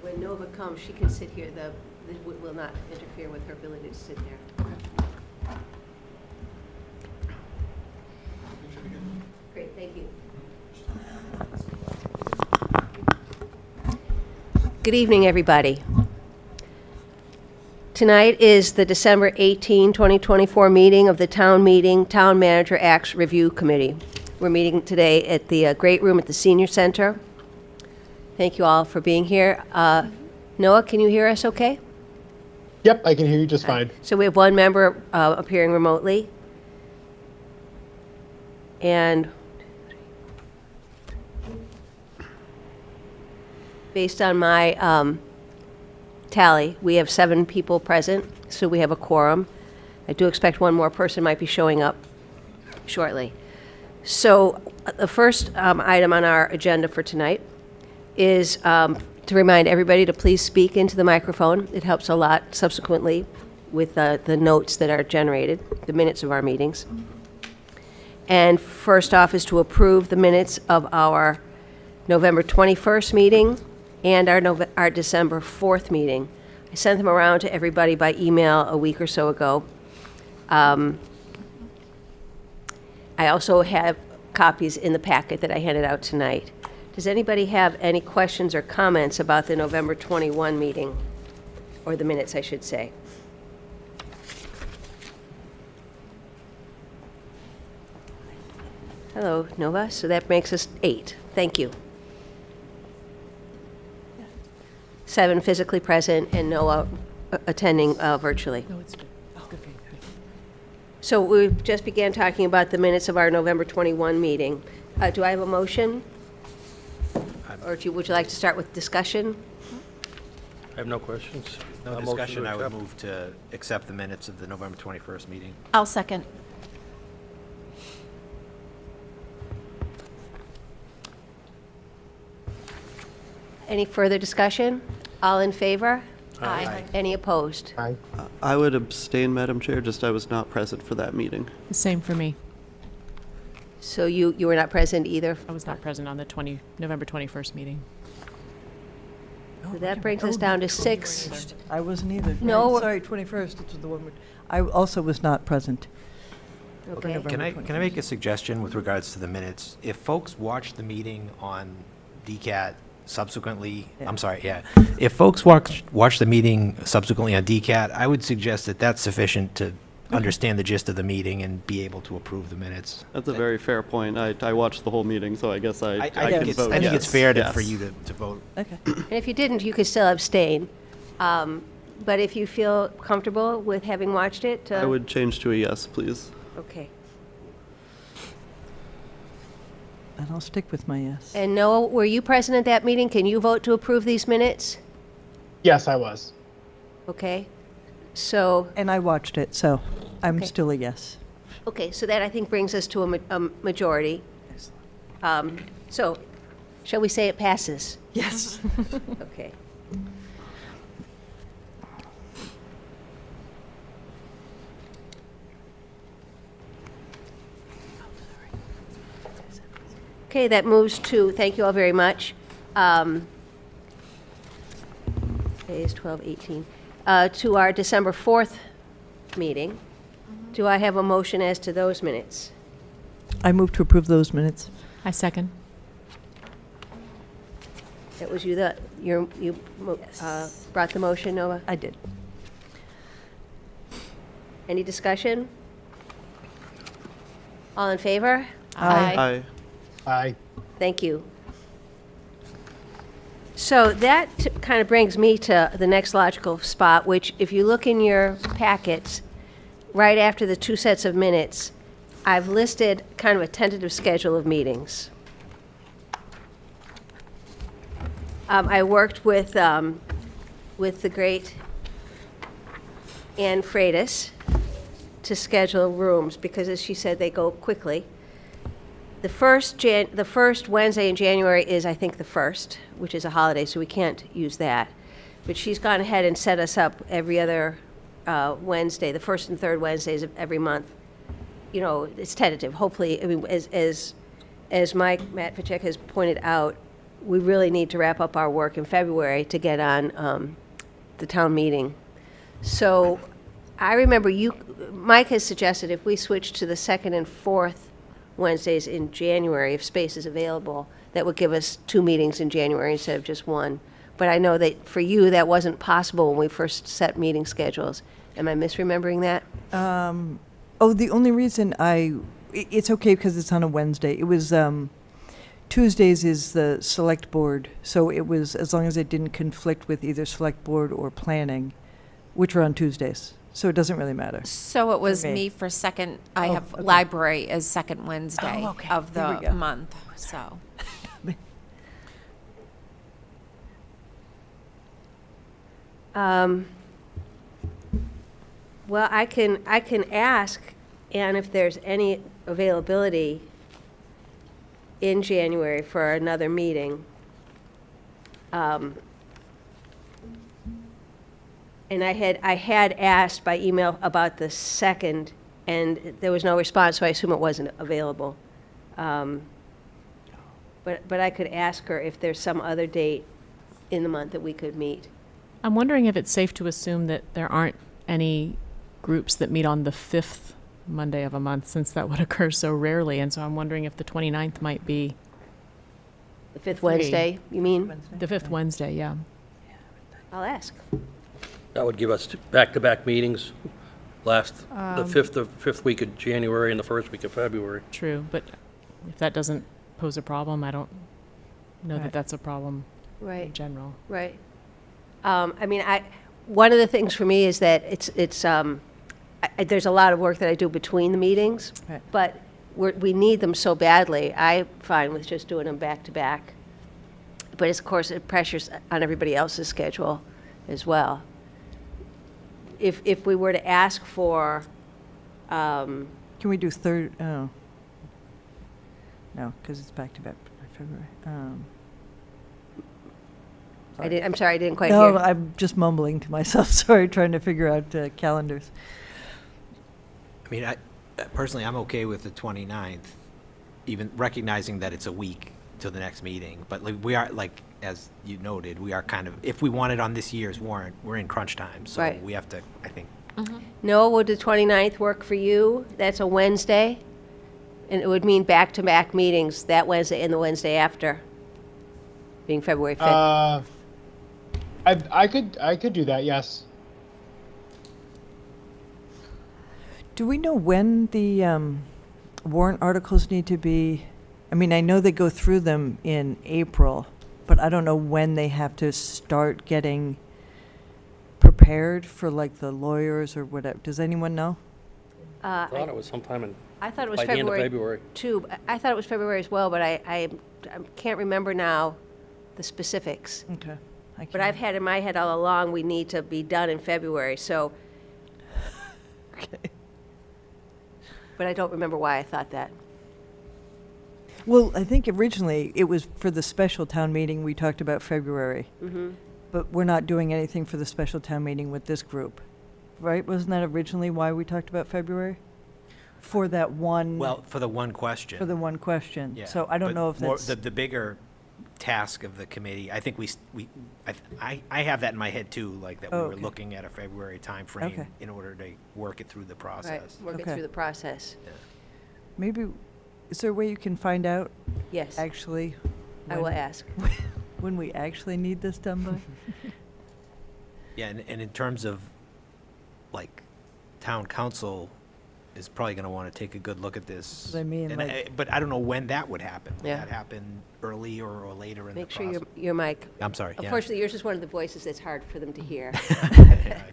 When Nova comes, she can sit here. It will not interfere with her ability to sit there. Great, thank you. Good evening, everybody. Tonight is the December 18, 2024 meeting of the Town Manager Acts Review Committee. We're meeting today at the Great Room at the Senior Center. Thank you all for being here. Noah, can you hear us okay? Yep, I can hear you just fine. Uh, So So we have one member appearing remotely. And based on my tally, we have 7 people present, so we have a quorum. I do expect one more person might be showing up shortly. So the first item on our agenda for tonight is to remind everybody to please speak into the microphone. It helps a lot subsequently with the notes that are generated, the minutes of our meetings. And first off is to approve the minutes of our November 21st meeting and our December 4th meeting. I sent them around to everybody by email a week or so ago. I also have copies in the packet that I handed out tonight. Does anybody have any questions or comments about the November 21 meeting, or the minutes, I should say? Hello, Nova. So that makes us 8. Thank you. 7 physically present and Noah attending virtually. No, it's good. It's good for you. So we just began talking about the minutes of our November 21 meeting. Do I have a motion? Or would you like to start with discussion? I have no questions. No A motion discussion, to I would accept. move to accept the minutes of the November 21st meeting. I'll second. Any further discussion? All in favor? Aye. Any opposed? Aye. I would abstain, Madam Chair, just I was not present for that meeting. The same for me. So you were not present either? I was not present on the November 21st meeting. So that brings us down to 6. I wasn't either. No. Right, sorry, 21st, it's the one, I also was not present. Okay. November. Can I make a suggestion with regards to the minutes? If folks watch the meeting on DCAT subsequently, Yeah. I'm sorry, yeah. If folks watch the meeting subsequently on DCAT, I would suggest that that's sufficient to understand the gist of the meeting and be able to approve the minutes. That's a very fair point. I watched the whole meeting, so I guess I think can vote I think it's yes. fair Yes. for you to vote. Okay. And if you didn't, you could still abstain. But if you feel comfortable with having watched it, I would change to a yes, please. okay. And I'll stick with my yes. And Noah, were you present at that meeting? Can you vote to approve these minutes? Yes, I was. Okay. So, And I watched it, so I'm Okay. still a yes. okay, so that I think brings us to a majority. So, shall we say it passes? Yes. Okay. Okay, that moves to, thank you all very much. Today is 12/18. To our December 4th meeting. Do I have a motion as to those minutes? I move to approve those minutes. I second. That was you that, you brought the motion, Noah? I did. Any discussion? All in favor? Aye. Aye. Thank you. So that kind of brings me to the next logical spot, which if you look in your packets, right after the 2 sets of minutes, I've listed kind of a tentative schedule of meetings. I worked with the great Ann Freitas to schedule rooms, because as she said, they go quickly. The first Wednesday in January is, I think, the 1st, which is a holiday, so we can't use that. But she's gone ahead and set us up every other Wednesday, the 1st and 3rd Wednesdays of every month. You know, it's tentative. Hopefully, I mean, as Matt Pacheco has pointed out, we really need to wrap up our work in February to get on the town meeting. So I remember Mike has suggested if we switch to the 2nd and 4th Wednesdays in January, if space is available, that would give us 2 meetings in January instead of just 1. But I know that for you, that wasn't possible when we first set meeting schedules. Am I misremembering that? Oh, the only reason it's okay because it's on a Wednesday. It was, Tuesdays is the select board, so it was, as long as it didn't conflict with either select board or planning, which are on Tuesdays. So it doesn't really matter. So it was Okay. me for second, I Oh, have okay. library as second Wednesday Oh, okay. of There we the go. month, so. Well, I can ask Ann if there's any availability in January for another meeting. And I had asked by email about the 2nd, and there was no response, so I assume it wasn't available. But I could ask her if there's some other date in the month that we could meet. I'm wondering if it's safe to assume that there aren't any groups that meet on the 5th Monday of a month, since that would occur so rarely. And so I'm wondering if the 29th might be The 5th Wednesday, you mean? the 5th Wednesday, yeah. I'll ask. That would give us back-to-back meetings, the fifth week of January and the first week of February. True, but if that doesn't pose a problem, I don't know Right. that that's a problem in Right, general. right. I mean, one of the things for me is that there's a lot of work that I do between the meetings, Right. but we need them so badly. I'm fine with just doing them back to back. But of course, it pressures on everybody else's schedule as well. If we were to ask for, Can we do third, oh. No, because it's back to back February. I'm sorry, I didn't quite No, hear. I'm just mumbling to myself, sorry, trying to figure out calendars. I mean, personally, I'm okay with the 29th. even recognizing that it's a week till the next meeting, but like, we are, like, as you noted, we are kind of, if we want it on this year's warrant, we're in crunch time, so Right. we have to, I think, Noah, would the 29th work for you? That's a Wednesday, and it would mean back-to-back meetings that Wednesday and the Wednesday after, being February 5th. I could do that. Yes. Do we know when the warrant articles need to be? I mean, I know they go through them in April, but I don't know when they have to start getting prepared for like the lawyers or whatever. Does anyone know? I thought it was sometime I thought it was by the end of February February. too. I thought it was February as well, but I can't remember now the specifics. Okay. But I've had in my head all along, we need to be done in February, so, Okay. but I don't remember why I thought that. Well, I think originally it was for the special town meeting, we talked about February. Mm-hmm. But we're not doing anything for the special town meeting with this group, right? Wasn't that originally why we talked about February? For that one, well, for the one question. for the one question. Yeah, So I don't but know if more- that's, The bigger task of the committee, I think I have that in my head too, like that we Oh, were okay. looking at a February timeframe Okay. in order to work it through the Right, process. work it Okay. through the process. maybe, is there a way you can find out Yes, actually? I will when- ask. When we actually need this done by? Yeah, and in terms of, like, town council is probably gonna wanna take a good look at this. What I mean, And like- but I don't know when that would happen. Would Yeah. that happen early or later in the Make process? sure your mic, I'm sorry, yeah. unfortunately, yours is one of the voices that's hard for them to hear. Yeah,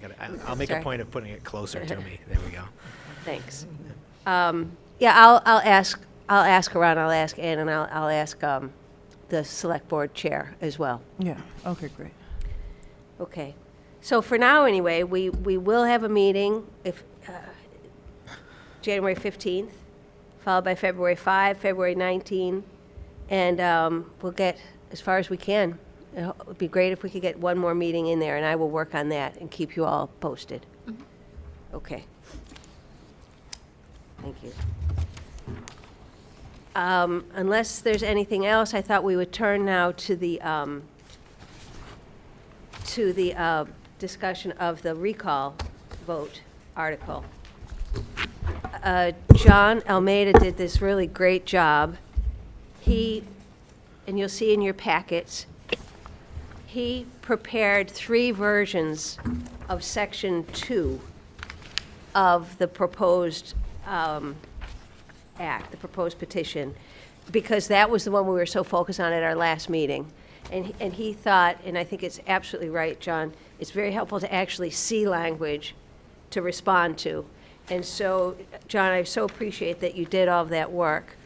I'll make a Sorry. point of putting it closer to me. There we go. Thanks. Yeah, I'll ask around, I'll ask Ann, and I'll ask the select board chair as well. Yeah, okay, great. Okay. So for now, anyway, we will have a meeting if, January 15th, followed by February 5, February 19, and we'll get as far as we can. It would be great if we could get one more meeting in there, and I will work on that and keep you all posted. Okay. Thank you. Unless there's anything else, I thought we would turn now to the discussion of the recall vote article. John Almeida did this really great job. And you'll see in your packets, he prepared 3 versions of Section 2 of the proposed act, the proposed petition, because that was the one we were so focused on at our last meeting. And he thought, and I think it's absolutely right, John, it's very helpful to actually see language to respond to. And so, John, I so appreciate that you did all of that work.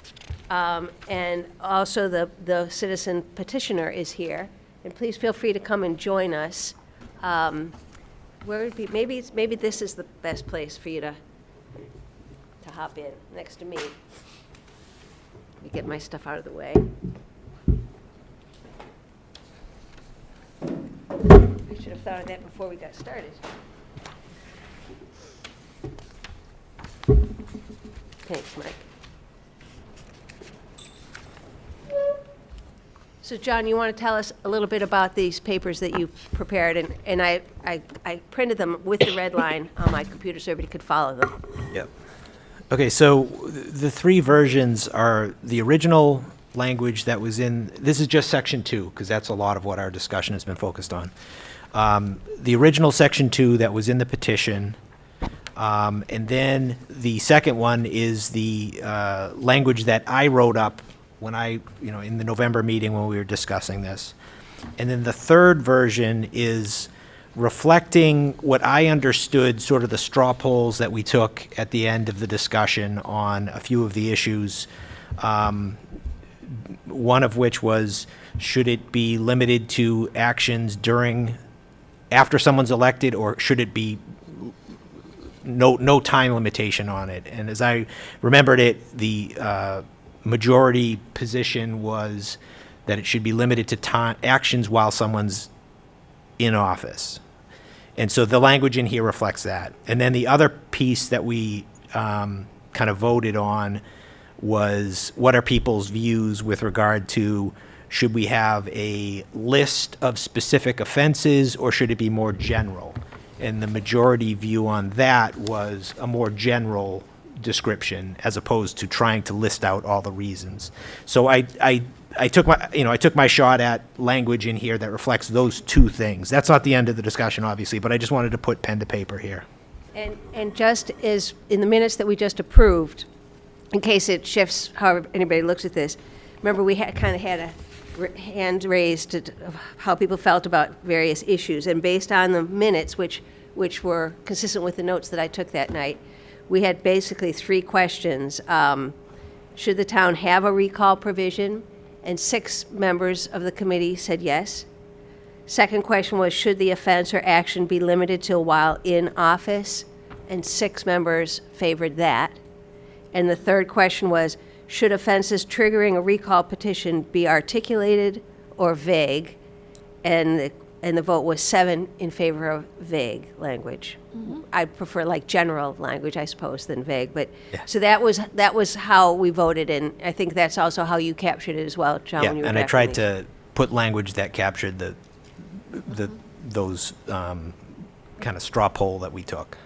And also the citizen petitioner is here, and please feel free to come and join us. Where would be, maybe this is the best place for you to hop in, next to me. Let me get my stuff out of the way. We should have thought of that before we got started. Thanks, Mike. So, John, you want to tell us a little bit about these papers that you prepared? And I printed them with the red line on my computer so everybody could follow them. Yep. Okay, so the 3 versions are the original language that was in, this is just Section 2, because that's a lot of what our discussion has been focused on. The original Section 2 that was in the petition, and then the second one is the language that I wrote up when in the November meeting when we were discussing this. And then the third version is reflecting what I understood, sort of the straw polls that we took at the end of the discussion on a few of the issues. One of which was, should it be limited to actions after someone's elected, or should it be no time limitation on it? And as I remembered it, the majority position was that it should be limited to actions while someone's in office. And so the language in here reflects that. And then the other piece that we kind of voted on was what are people's views with regard to should we have a list of specific offenses or should it be more general? And the majority view on that was a more general description as opposed to trying to list out all the reasons. So I took my shot at language in here that reflects those two things. That's not the end of the discussion, obviously, but I just wanted to put pen to paper here. And just as in the minutes that we just approved, in case it shifts however anybody looks at this, remember we kind of had a hand raised of how people felt about various issues, and based on the minutes, which were consistent with the notes that I took that night, we had basically 3 questions. Should the town have a recall provision? And 6 members of the committee said yes. Second question was, should the offense or action be limited to while in office? And 6 members favored that. And the third question was, should offenses triggering a recall petition be articulated or vague? And the vote was 7 in favor of vague language. I prefer like general language, I suppose, than vague. But so that was how we voted, and I think that's also how you captured it as well, John. Yeah, when you were and I drafting tried these. to put language that captured those kind of straw poll that we took.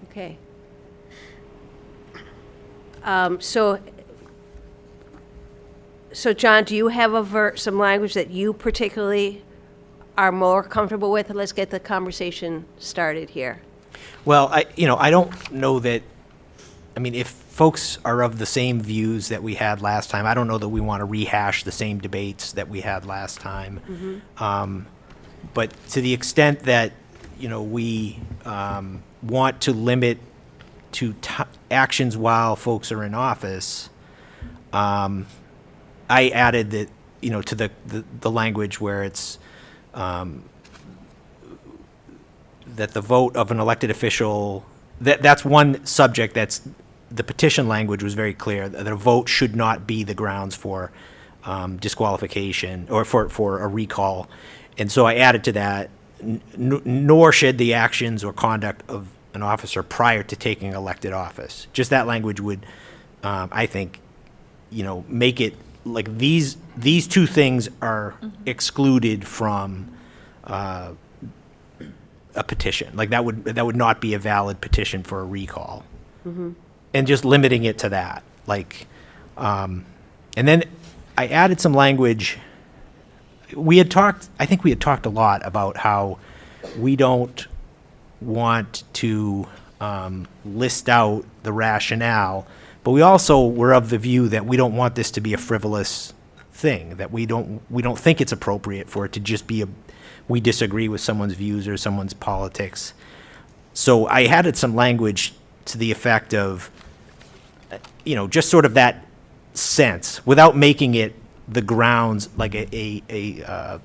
Okay. So John, do you have some language that you particularly are more comfortable with? Let's get the conversation started here. Well, I don't know that, I mean, if folks are of the same views that we had last time, I don't know that we want to rehash the same debates that we had last time. But to the extent that, we want to limit to actions while folks are in office, I added that, to the language where it's, that the vote of an elected official, that's one subject that's, the petition language was very clear, that a vote should not be the grounds for disqualification or for a recall. And so I added to that, nor should the actions or conduct of an officer prior to taking elected office. Just that language would, I think, make it like these 2 things are excluded from a petition. Like that would not be a valid petition for a recall. And just limiting it to that. Like, and then I added some language. I think we had talked a lot about how we don't want to list out the rationale, but we also were of the view that we don't want this to be a frivolous thing, that we don't think it's appropriate for it to just be we disagree with someone's views or someone's politics. So I added some language to the effect of, just sort of that sense, without making it the grounds, like a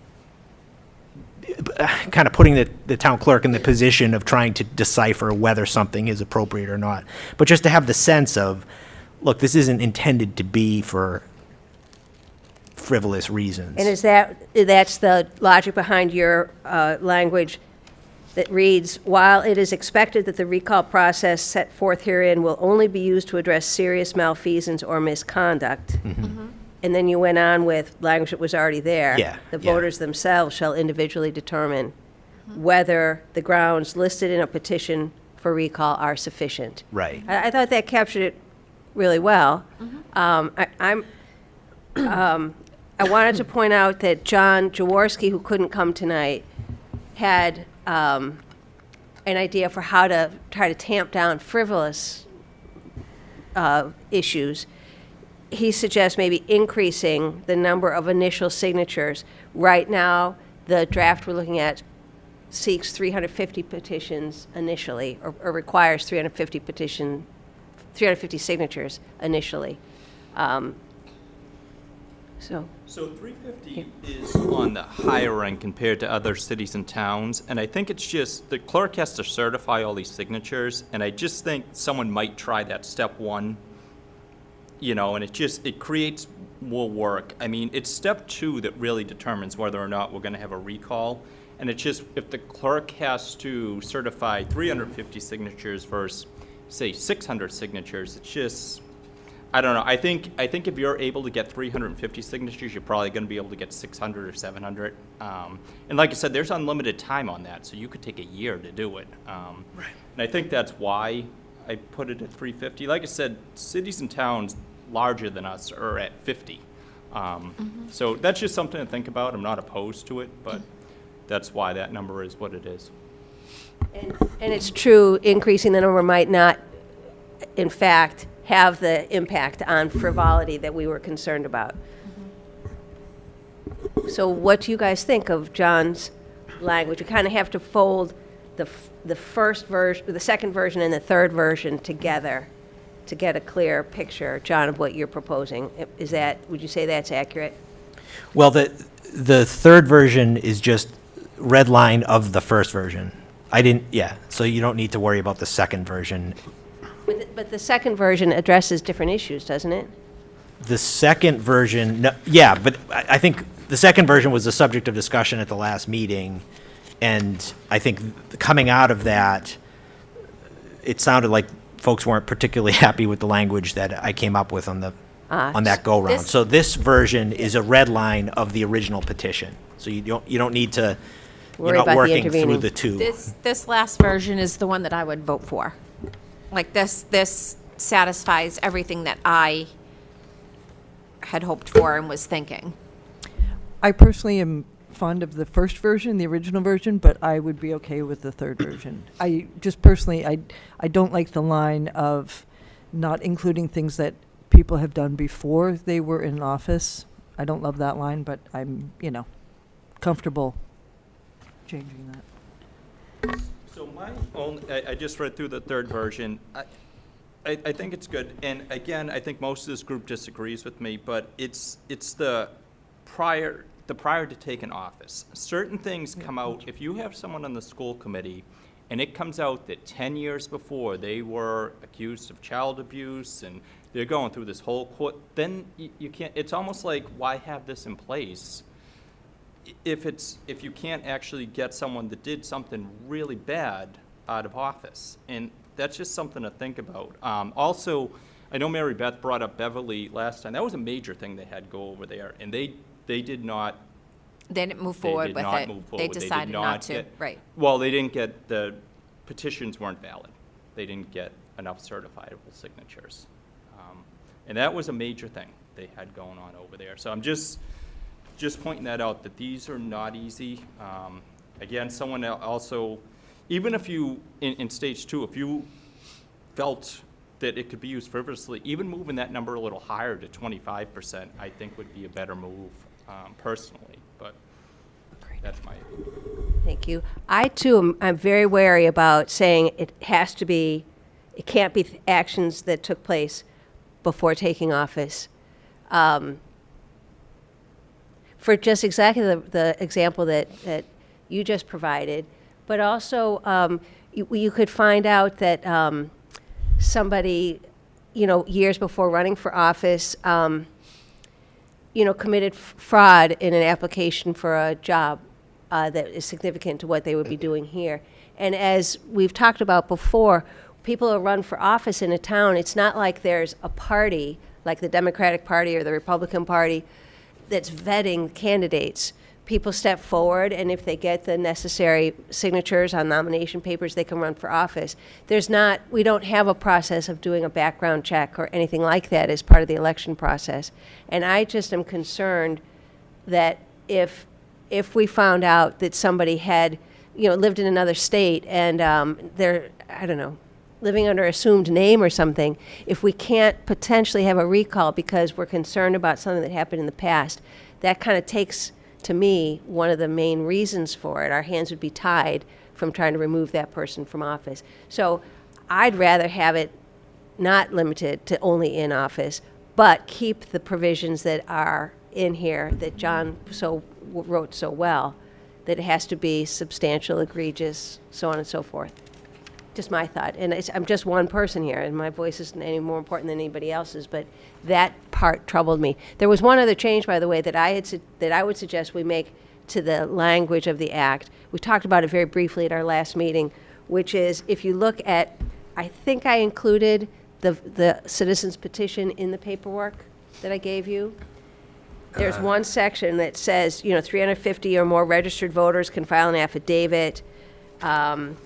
kind of putting the town clerk in the position of trying to decipher whether something is appropriate or not, but just to have the sense of, look, this isn't intended to be for frivolous reasons. And that's the logic behind your language that reads, while it is expected that the recall process set forth herein will only be used to address serious malfeasance or misconduct. And then you went on with language that was already there. Yeah, The yeah. voters themselves shall individually determine whether the grounds listed in a petition for recall are sufficient. Right. I thought that captured it really well. I wanted to point out that John Jaworski, who couldn't come tonight, had an idea for how to try to tamp down frivolous issues. He suggests maybe increasing the number of initial signatures. Right now, the draft we're looking at seeks 350 petitions initially, or requires 350 signatures initially. So So 350 is on the higher end compared to other cities and towns, and I think it's just, the clerk has to certify all these signatures, and I just think someone might try that step 1, and it creates more work. I mean, it's step 2 that really determines whether or not we're gonna have a recall, and it's just, if the clerk has to certify 350 signatures versus, say, 600 signatures, it's just, I don't know. I think if you're able to get 350 signatures, you're probably going to be able to get 600 or 700. And like I said, there's unlimited time on that, so you could take a year to do it. Right. And I think that's why I put it at 350. Like I said, cities and towns larger than us are at 50. So that's just something to think about. I'm not opposed to it, but that's why that number is what it is. And it's true, increasing the number might not, in fact, have the impact on frivolity that we were concerned about. So what do you guys think of John's language? We kind of have to fold the first version, the second version and the third version together to get a clear picture, John, of what you're proposing. Is that, would you say that's accurate? Well, the third version is just red line of the first version. So you don't need to worry about the second version. But the second version addresses different issues, doesn't it? The second version, no, yeah, but I think the second version was the subject of discussion at the last meeting, and I think coming out of that, it sounded like folks weren't particularly happy with the language that I came up with on that go-round. So this version is a red line of the original petition. So you don't need to, Worry you're not about the working through intervening. the two. This last version is the one that I would vote for. Like this satisfies everything that I had hoped for and was thinking. I personally am fond of the first version, the original version, but I would be okay with the third version. I just personally, I don't like the line of not including things that people have done before they were in office. I don't love that line, but I'm, comfortable changing that. So my own, I just read through the third version. I think it's good, and again, I think most of this group disagrees with me, but it's the prior to taking office. Certain things come out, if you have someone on the school committee, and it comes out that 10 years before they were accused of child abuse, and they're going through this whole court, then you can't, it's almost like, why have this in place if you can't actually get someone that did something really bad out of office? And that's just something to think about. Also, I know Mary Beth brought up Beverly last time. That was a major thing they had go over there, and they did not. They didn't move forward with it. Move They forward. decided did not to, get- right. Well, they didn't get, the petitions weren't valid. They didn't get enough certifiable signatures. And that was a major thing they had going on over there. So I'm just pointing that out, that these are not easy. Again, someone also, even if you, in stage 2, if you felt that it could be used frivolously, even moving that number a little higher to 25%, I think would be a better move, personally, but that's my opinion. Thank you. I, too, I'm very wary about saying it can't be actions that took place before taking office. For just exactly the example that you just provided, but also you could find out that somebody, years before running for office, committed fraud in an application for a job that is significant to what they would be doing here. And as we've talked about before, people who run for office in a town, it's not like there's a party, like the Democratic Party or the Republican Party, that's vetting candidates. People step forward, and if they get the necessary signatures on nomination papers, they can run for office. We don't have a process of doing a background check or anything like that as part of the election process. And I just am concerned that if we found out that somebody had, lived in another state and they're, I don't know, living under assumed name or something, if we can't potentially have a recall because we're concerned about something that happened in the past, that kind of takes, to me, one of the main reasons for it. Our hands would be tied from trying to remove that person from office. So I'd rather have it not limited to only in office, but keep the provisions that are in here that John wrote so well, that it has to be substantial, egregious, so on and so forth. Just my thought. And I'm just one person here, and my voice isn't any more important than anybody else's, but that part troubled me. There was one other change, by the way, that I would suggest we make to the language of the act. We talked about it very briefly at our last meeting, which is if you look at, I think I included the citizens petition in the paperwork that I gave you. There's one section that says, 350 or more registered voters can file an affidavit, and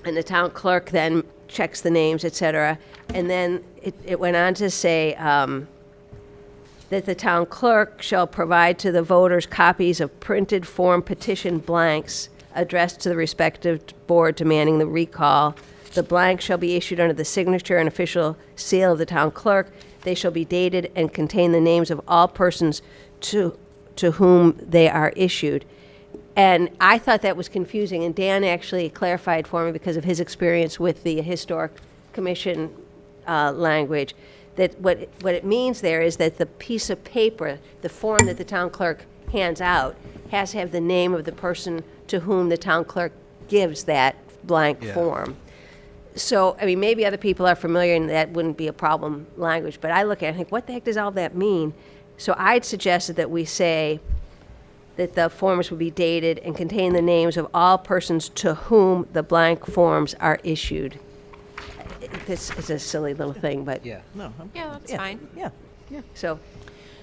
the town clerk then checks the names, et cetera. And then it went on to say that the town clerk shall provide to the voters copies of printed form petition blanks addressed to the respective board demanding the recall. The blank shall be issued under the signature and official seal of the town clerk. They shall be dated and contain the names of all persons to whom they are issued. And I thought that was confusing, and Dan actually clarified for me because of his experience with the Historic Commission language, that what it means there is that the piece of paper, the form that the town clerk hands out, has to have the name of the person to whom the town clerk gives that blank form. So, I mean, maybe other people are familiar and that wouldn't be a problem language, but I look at it and think, what the heck does all that mean? So I'd suggested that we say that the forms would be dated and contain the names of all persons to whom the blank forms are issued. This is a silly little thing, but, Yeah. No, Yeah, that's fine. yeah. so,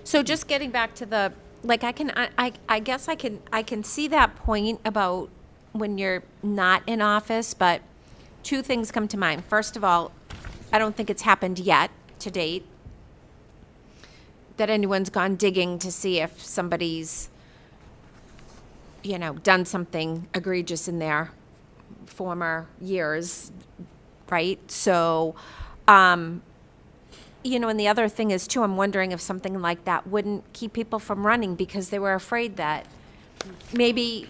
So just getting back to the, like, I guess I can see that point about when you're not in office, but two things come to mind. First of all, I don't think it's happened yet to date that anyone's gone digging to see if somebody's, done something egregious in their former years, right? So, and the other thing is too, I'm wondering if something like that wouldn't keep people from running because they were afraid that maybe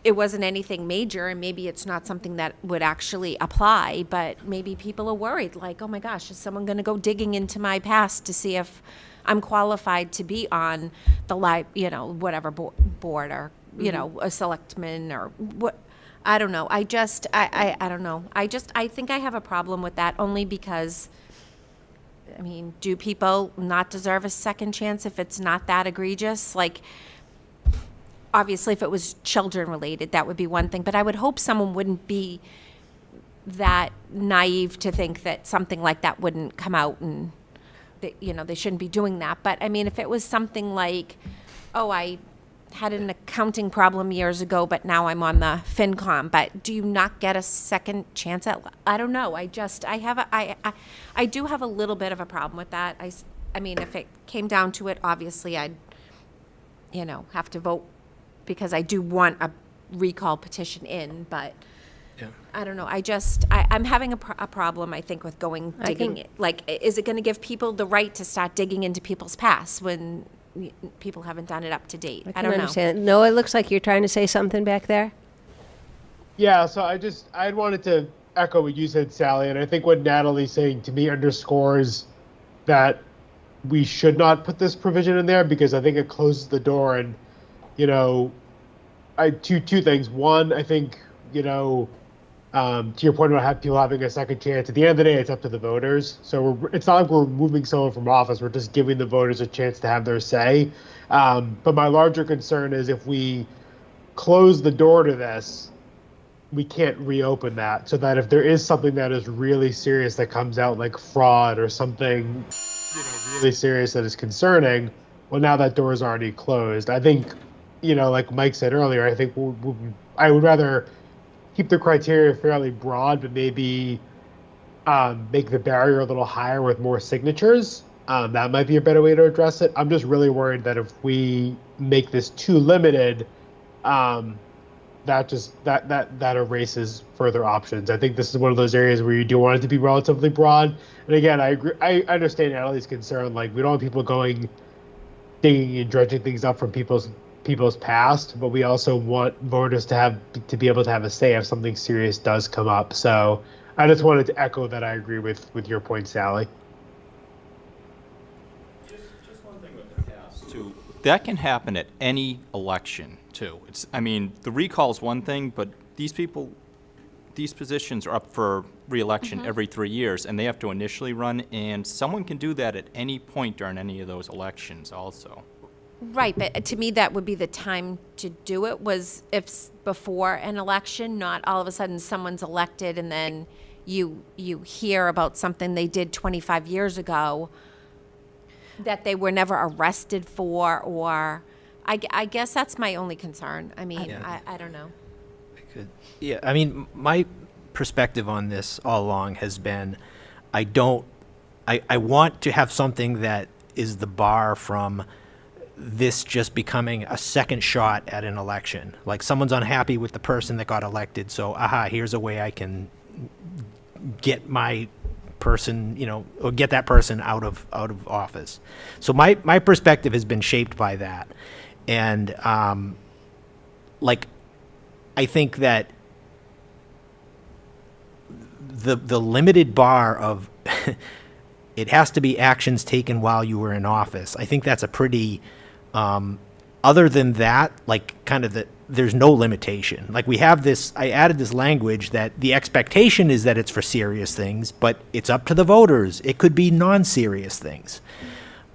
it wasn't anything major and maybe it's not something that would actually apply, but maybe people are worried, like, oh my gosh, is someone going to go digging into my past to see if I'm qualified to be on the whatever board or, a selectman or what. I don't know. I don't know. I think I have a problem with that only because, I mean, do people not deserve a second chance if it's not that egregious? Like, obviously, if it was children related, that would be one thing. But I would hope someone wouldn't be that naive to think that something like that wouldn't come out and, they shouldn't be doing that. But I mean, if it was something like, oh, I had an accounting problem years ago, but now I'm on the FinCom. But do you not get a second chance at? I don't know. I do have a little bit of a problem with that. I mean, if it came down to it, obviously I'd, have to vote because I do want a recall petition in. But I don't know. I'm having a problem. I think with going digging. Like, is it going to give people the right to start digging into people's past when people haven't done it up to date? I don't know. understand. No, it looks like you're trying to say something back there. Yeah, so I wanted to echo what you said, Sally, and I think what Natalie's saying to me underscores that we should not put this provision in there because I think it closes the door and, two things. One, I think, to your point about people having a second chance, at the end of the day, it's up to the voters. So it's not like we're removing someone from office. We're just giving the voters a chance to have their say. But my larger concern is if we close the door to this, we can't reopen that. So that if there is something that is really serious that comes out like fraud or something really serious that is concerning, well, now that door is already closed. I think, like Mike said earlier, I think I would rather keep the criteria fairly broad, but maybe make the barrier a little higher with more signatures. That might be a better way to address it. I'm just really worried that if we make this too limited, that erases further options. I think this is one of those areas where you do want it to be relatively broad. And again, I agree. I understand Natalie's concern. Like, we don't want people going digging and dredging things up from people's past, but we also want voters to be able to have a say if something serious does come up. So I just wanted to echo that I agree with your point, Sally. Just one thing with the past, too. That can happen at any election, too. The recall is one thing, but these positions are up for re-election every 3 years, and they have to initially run, and someone can do that at any point during any of those elections also. Right, but to me, that would be the time to do it, was if before an election, not all of a sudden someone's elected and then you hear about something they did 25 years ago that they were never arrested for, or I guess that's my only concern. I mean, I don't know. Yeah, I mean, my perspective on this all along has been, I want to have something that is the bar from this just becoming a second shot at an election. Like, someone's unhappy with the person that got elected, so here's a way I can get my person, or get that person out of office. So my perspective has been shaped by that. And I think that the limited bar of it has to be actions taken while you were in office. I think that's a pretty, other than that, there's no limitation. Like, we have this, I added this language that the expectation is that it's for serious things, but it's up to the voters. It could be non-serious things.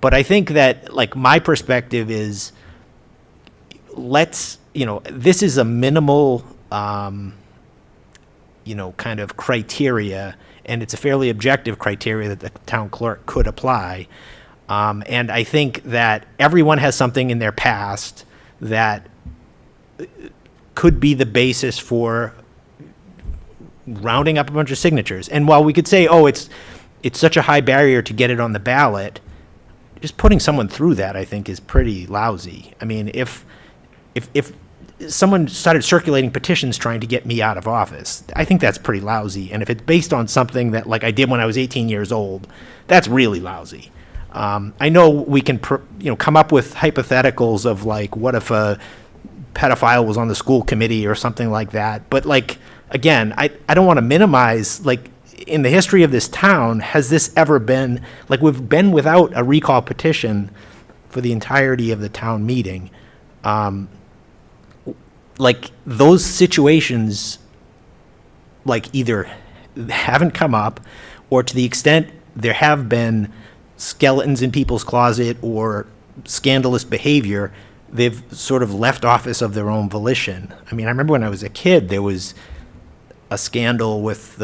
But I think that, my perspective is, this is a minimal, kind of criteria, and it's a fairly objective criteria that the town clerk could apply. And I think that everyone has something in their past that could be the basis for rounding up a bunch of signatures. And while we could say, it's such a high barrier to get it on the ballot, just putting someone through that, I think, is pretty lousy. I mean, if someone started circulating petitions trying to get me out of office, I think that's pretty lousy. And if it's based on something that, I did when I was 18 years old, that's really lousy. I know we can, come up with hypotheticals of, what if a pedophile was on the school committee or something like that. But, again, I don't want to minimize, in the history of this town, has this ever been, we've been without a recall petition for the entirety of the town meeting. Those situations, either haven't come up, or to the extent there have been skeletons in people's closet or scandalous behavior, they've sort of left office of their own volition. I mean, I remember when I was a kid, there was a scandal with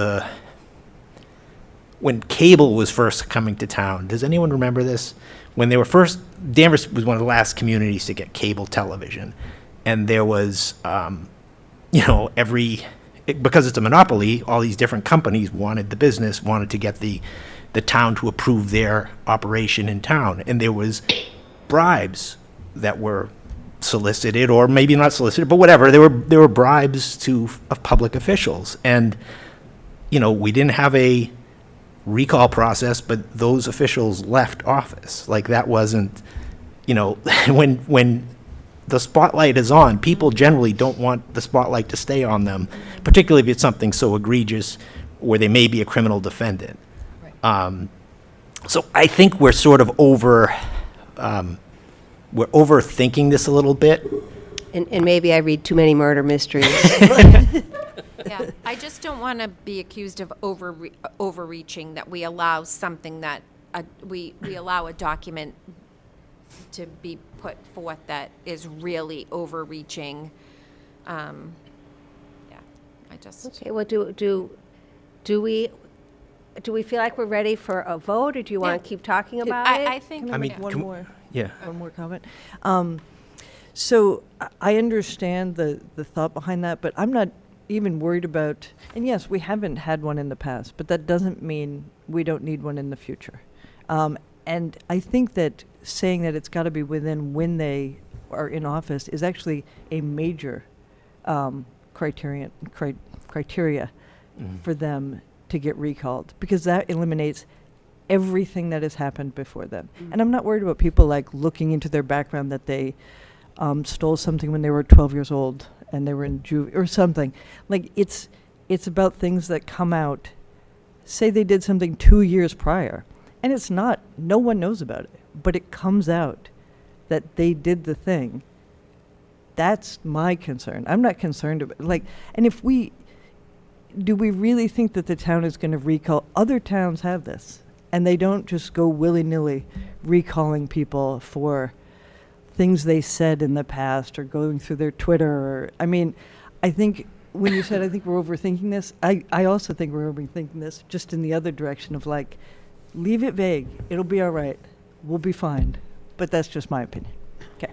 when cable was first coming to town. Does anyone remember this? When they were first, Danvers was one of the last communities to get cable television. And there was, because it's a monopoly, all these different companies wanted to get the town to approve their operation in town. And there was bribes that were solicited, or maybe not solicited, but whatever. There were bribes of public officials. And, we didn't have a recall process, but those officials left office. That wasn't, when the spotlight is on, people generally don't want the spotlight to stay on them, particularly if it's something so egregious where they may be a criminal defendant. So I think we're sort of we're overthinking this a little bit. And maybe I read too many murder mysteries. Yeah, I just don't want to be accused of overreaching, that we allow something that, we allow a document to be put forth that is really overreaching. I just. Okay, well, do we feel like we're ready for a vote, or do you want to keep talking about it? I think. Can I make one more comment? So I understand the thought behind that, but I'm not even worried about, and yes, we haven't had one in the past, but that doesn't mean we don't need one in the future. And I think that saying that it's got to be within when they are in office is actually a major criteria for them to get recalled, because that eliminates everything that has happened before them. And I'm not worried about people looking into their background, that they stole something when they were 12 years old and they were in or something. It's about things that come out. Say they did something 2 years prior, and it's not, no one knows about it, but it comes out that they did the thing. That's my concern. I'm not concerned about, and do we really think that the town is going to recall? Other towns have this, and they don't just go willy-nilly recalling people for things they said in the past or going through their Twitter. I think when you said I think we're overthinking this, I also think we're overthinking this, just in the other direction of like, leave it vague. It'll be all right. We'll be fine. But that's just my opinion. Okay.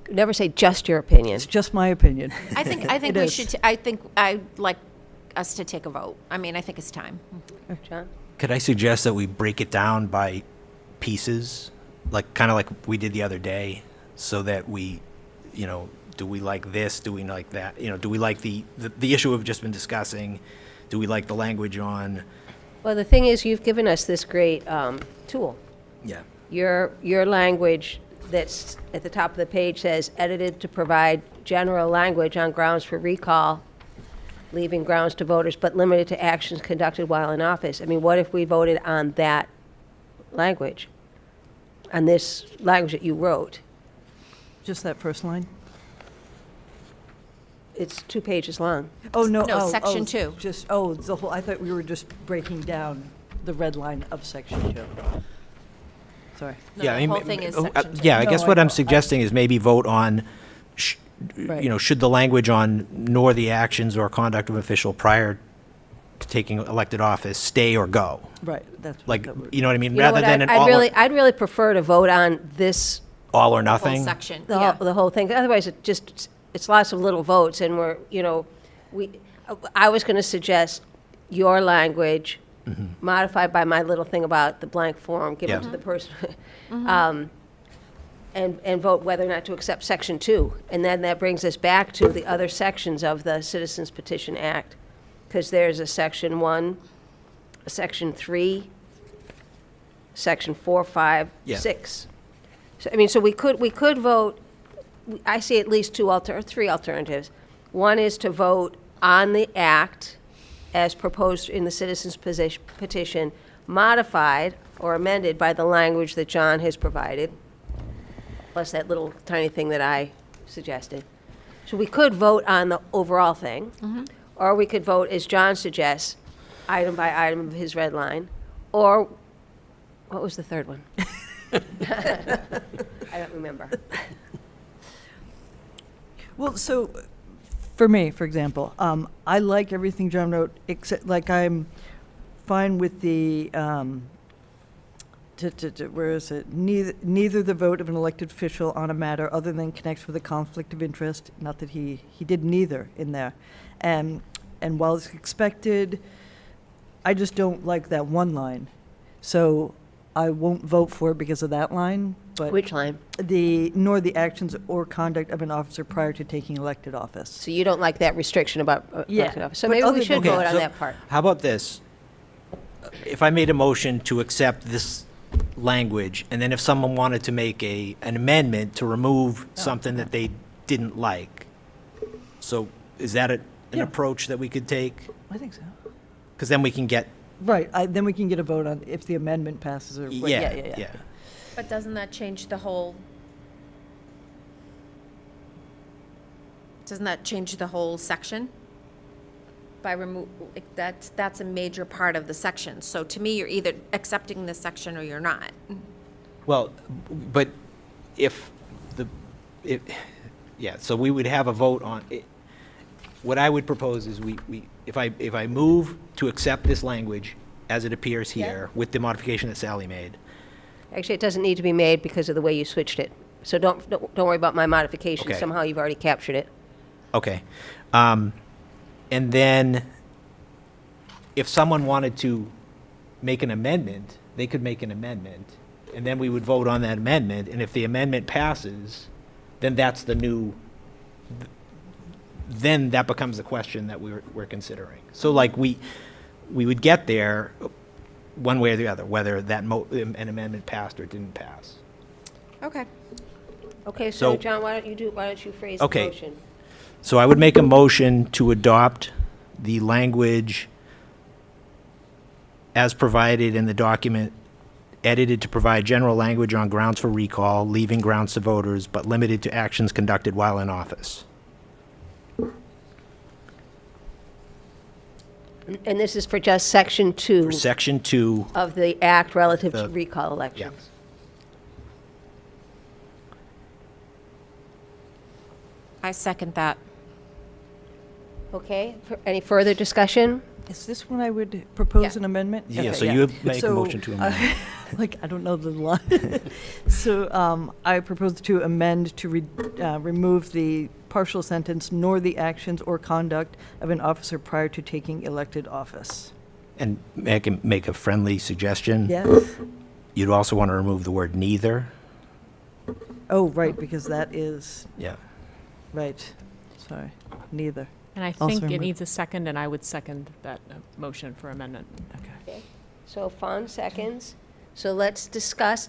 Never say just your opinion. It's just my opinion. I think It we is. should, I think I'd like us to take a vote. I mean, I think it's time. John? Could I suggest that we break it down by pieces, kind of like we did the other day, so that we, do we like this? Do we like that? Do we like the issue we've just been discussing? Do we like the language on? Well, the thing is, you've given us this great tool. Yeah. Your language that's at the top of the page says, edited to provide general language on grounds for recall, leaving grounds to voters, but limited to actions conducted while in office. I mean, what if we voted on that language? On this language that you wrote? Just that first line? It's 2 pages long. Oh, no. No, oh, section oh, two. Just, the whole, I thought we were just breaking down the red line of section 2. Sorry. No, Yeah, the I mean, whole thing is oh, section two. yeah, I No, guess I what I'm know. suggesting is maybe vote on, Right. should the language on nor the actions or conduct of official prior to taking elected office stay or go? Right, that's what Like, that would- you know what I mean? You know Rather what, than an I'd really prefer to vote on this, all or Whole nothing. section, the yeah. whole thing. Otherwise, it's lots of little votes, and I was going to suggest your language modified by my little thing about the blank form, give it Yeah. to the person, and vote whether or not to accept Section 2. And then that brings us back to the other sections of the Citizens Petition Act, because there's a Section 1, a Section 3, Section 4, 5, Yeah. 6. So, I mean, so we could vote, I see at least three alternatives. One is to vote on the act as proposed in the citizens' petition, modified or amended by the language that John has provided, plus that little tiny thing that I suggested. So we could vote on the overall thing, or we could vote, as John suggests, item by item of his red line, or, what was the third one? I don't remember. Well, so, for me, for example, I like everything John wrote, except, like, I'm fine with the, where is it? Neither the vote of an elected official on a matter other than connects with a conflict of interest, not that he did neither in there. And while it's expected, I just don't like that one line. So I won't vote for it because of that line, but Which line? nor the actions or conduct of an officer prior to taking elected office. So you don't like that restriction about Yeah, elected office. So but maybe other we than should that- vote on so that part. How about this? If I made a motion to accept this language, and then if someone wanted to make an amendment to remove something that they didn't like, so is that an Yeah. approach that we could take? I think so. Because then we can get, Right, then we can get a vote on if the amendment passes or. yeah. But doesn't that change the whole? Doesn't that change the whole section? By that's a major part of the section. So to me, you're either accepting this section or you're not. Well, but yeah, so we would have a vote on it. What I would propose is if I move to accept this language as it appears here with the modification that Sally made, Actually, it doesn't need to be made because of the way you switched it. So don't worry about my modification. Okay. Somehow you've already captured it. okay. And then if someone wanted to make an amendment, they could make an amendment, and then we would vote on that amendment, and if the amendment passes, then that's the new, then that becomes the question that we're considering. So like we would get there one way or the other, whether an amendment passed or didn't pass. Okay. Okay, so So- John, why don't you phrase the Okay. motion? So I would make a motion to adopt the language as provided in the document, edited to provide general language on grounds for recall, leaving grounds to voters, but limited to actions conducted while in office. And this is for just Section 2 For Section 2, of the Act relative to The- recall elections. I second that. Okay, any further discussion? Is this when I would propose Yeah. an amendment? Yeah, Okay, so you would make a So, motion to amend. Like, I don't know the line. So I propose to amend to remove the partial sentence, nor the actions or conduct of an officer prior to taking elected office. And make a friendly suggestion. Yes? You'd also want to remove the word neither. Oh, right, because that is, Yeah. right, sorry, neither. And I Also think it remove- needs a second, and I would second that motion for amendment. Okay. So Fawn seconds. So let's discuss,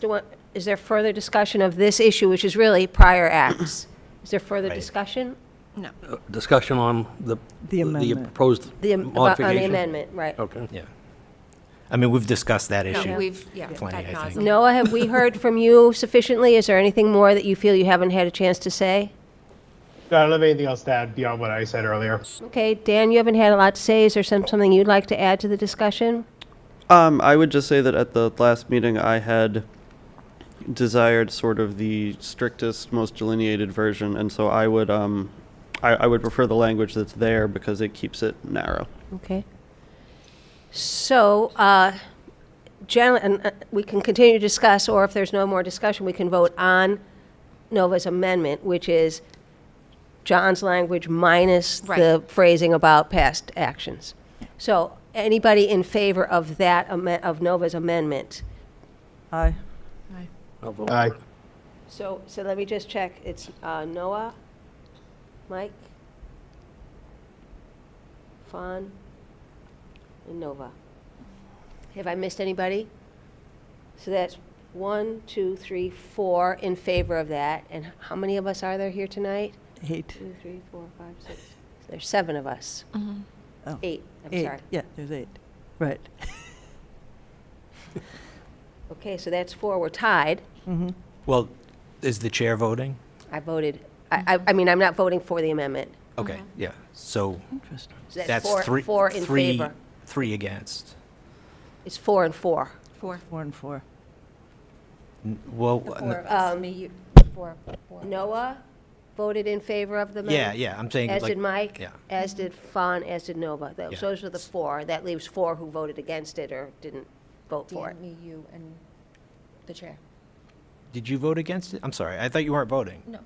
is there further discussion of this issue, which is really prior acts? Is there further Right. discussion? No. Discussion on the amendment. proposed On the modification? amendment, right. Okay. Yeah. I mean, we've discussed that No, issue. we've, yeah, Plenty, I ad think. nauseam. Noah, have we heard from you sufficiently? Is there anything more that you feel you haven't had a chance to say? I don't have anything else to add beyond what I said earlier. Okay, Dan, you haven't had a lot to say. Is there something you'd like to add to the discussion? I would just say that at the last meeting, I had desired sort of the strictest, most delineated version, and so I would prefer the language that's there because it keeps it narrow. Okay. So, gentlemen, we can continue to discuss, or if there's no more discussion, we can vote on Nova's amendment, which is John's language minus the Right. phrasing about past actions. So, anybody in favor of that, of Nova's amendment? Aye. I'll vote. Aye. So let me just check. It's Noah, Mike, Fawn, and Nova. Have I missed anybody? So that's 1, 2, 3, 4 in favor of that. And how many of us are there here tonight? 8. 2, 3, 4, 5, 6. There's 7 of us. Oh. 8, I'm 8, sorry. yeah, there's 8. Right. Okay, so that's 4. We're tied. Well, is the chair voting? I voted, I mean, I'm not voting for the amendment. Okay, yeah. So Interesting. So that's four, four in favor. three against. It's 4 and 4. 4. 4 and 4. Well, Noah voted in favor of the yeah, amendment? yeah, I'm saying As like, did Mike, yeah. as did Fawn, as did Nova. Yeah. Those are the 4. That leaves 4 who voted against it or didn't vote for it. Me, you, and the chair. Did you vote against it? I'm sorry, I thought you weren't voting. No.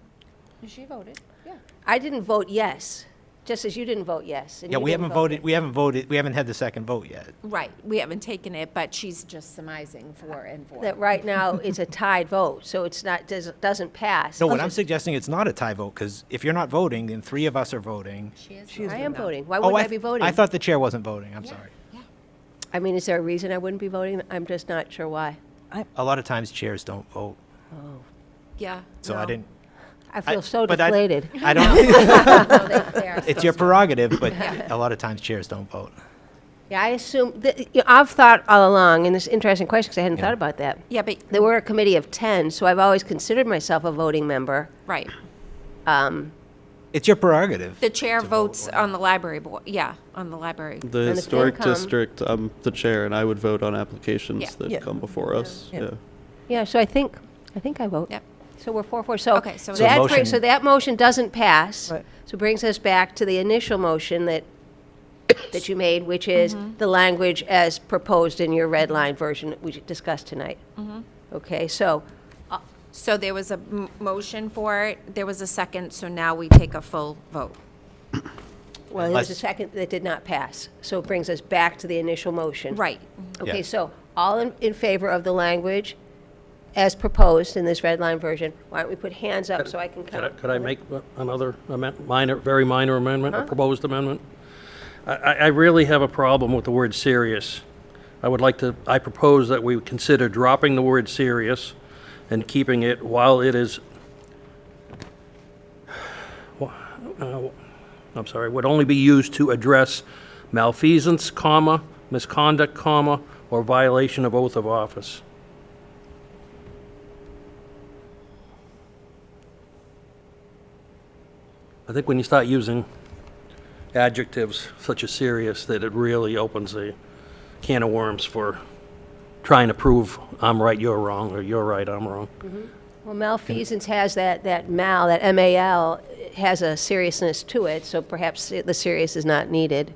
She voted, yeah. I didn't vote yes, just as you didn't vote yes. and Yeah, you we didn't haven't vote voted, we haven't had the second vote yet. Right, we haven't taken it, but she's just surmising 4 and 4. that right now it's a tied vote, so it's not, doesn't pass. No, what I'm suggesting, it's not a tie vote, because if you're not voting, then 3 of us are voting. She is. She is I am voting. voting. Why Oh, wouldn't I be voting? I thought the chair wasn't voting, I'm sorry. I mean, is there a reason I wouldn't be voting? I'm just not sure why. A lot of times chairs don't vote, Yeah. so I no. didn't. I feel so but deflated. I don't, No, they are it's so your smart. prerogative, but a lot of times chairs don't vote. Yeah, I assume, I've thought all along, and this is an interesting question, because I hadn't Yeah. thought about that. Yeah, but, There were a committee of 10, so I've always considered myself a voting member. right. It's your prerogative. The chair to vote votes or on the library board, yeah, on the library. The the historic FinCom. district, I'm the chair, and I would vote on applications Yeah. that Yeah. come before us. Yeah. Yeah. Yeah, so I think I vote. Yep. So we're 4-4. So Okay, so that motion- brings, so that motion doesn't pass. Right. So brings us back to the initial motion that you made, which is the language as proposed in your red line version that we discussed tonight. Okay, so So there was a motion for it, there was a second, so now we take a full vote. well, there was a Unless- second that did not pass. So it brings us back to the initial motion. Right. Okay, Yeah. so all in favor of the language as proposed in this red line version, why don't we put hands up so I can count? Could I make another minor, very minor amendment, a proposed amendment? I really have a problem with the word serious. I propose that we consider dropping the word serious and keeping it while it is, I'm sorry, would only be used to address malfeasance, comma, misconduct, comma, or violation of oath of office. I think when you start using adjectives such as serious, that it really opens a can of worms for trying to prove I'm right, you're wrong, or you're right, I'm wrong. Well, malfeasance has that mal, that MAL, has a seriousness to it, so perhaps the serious is not needed.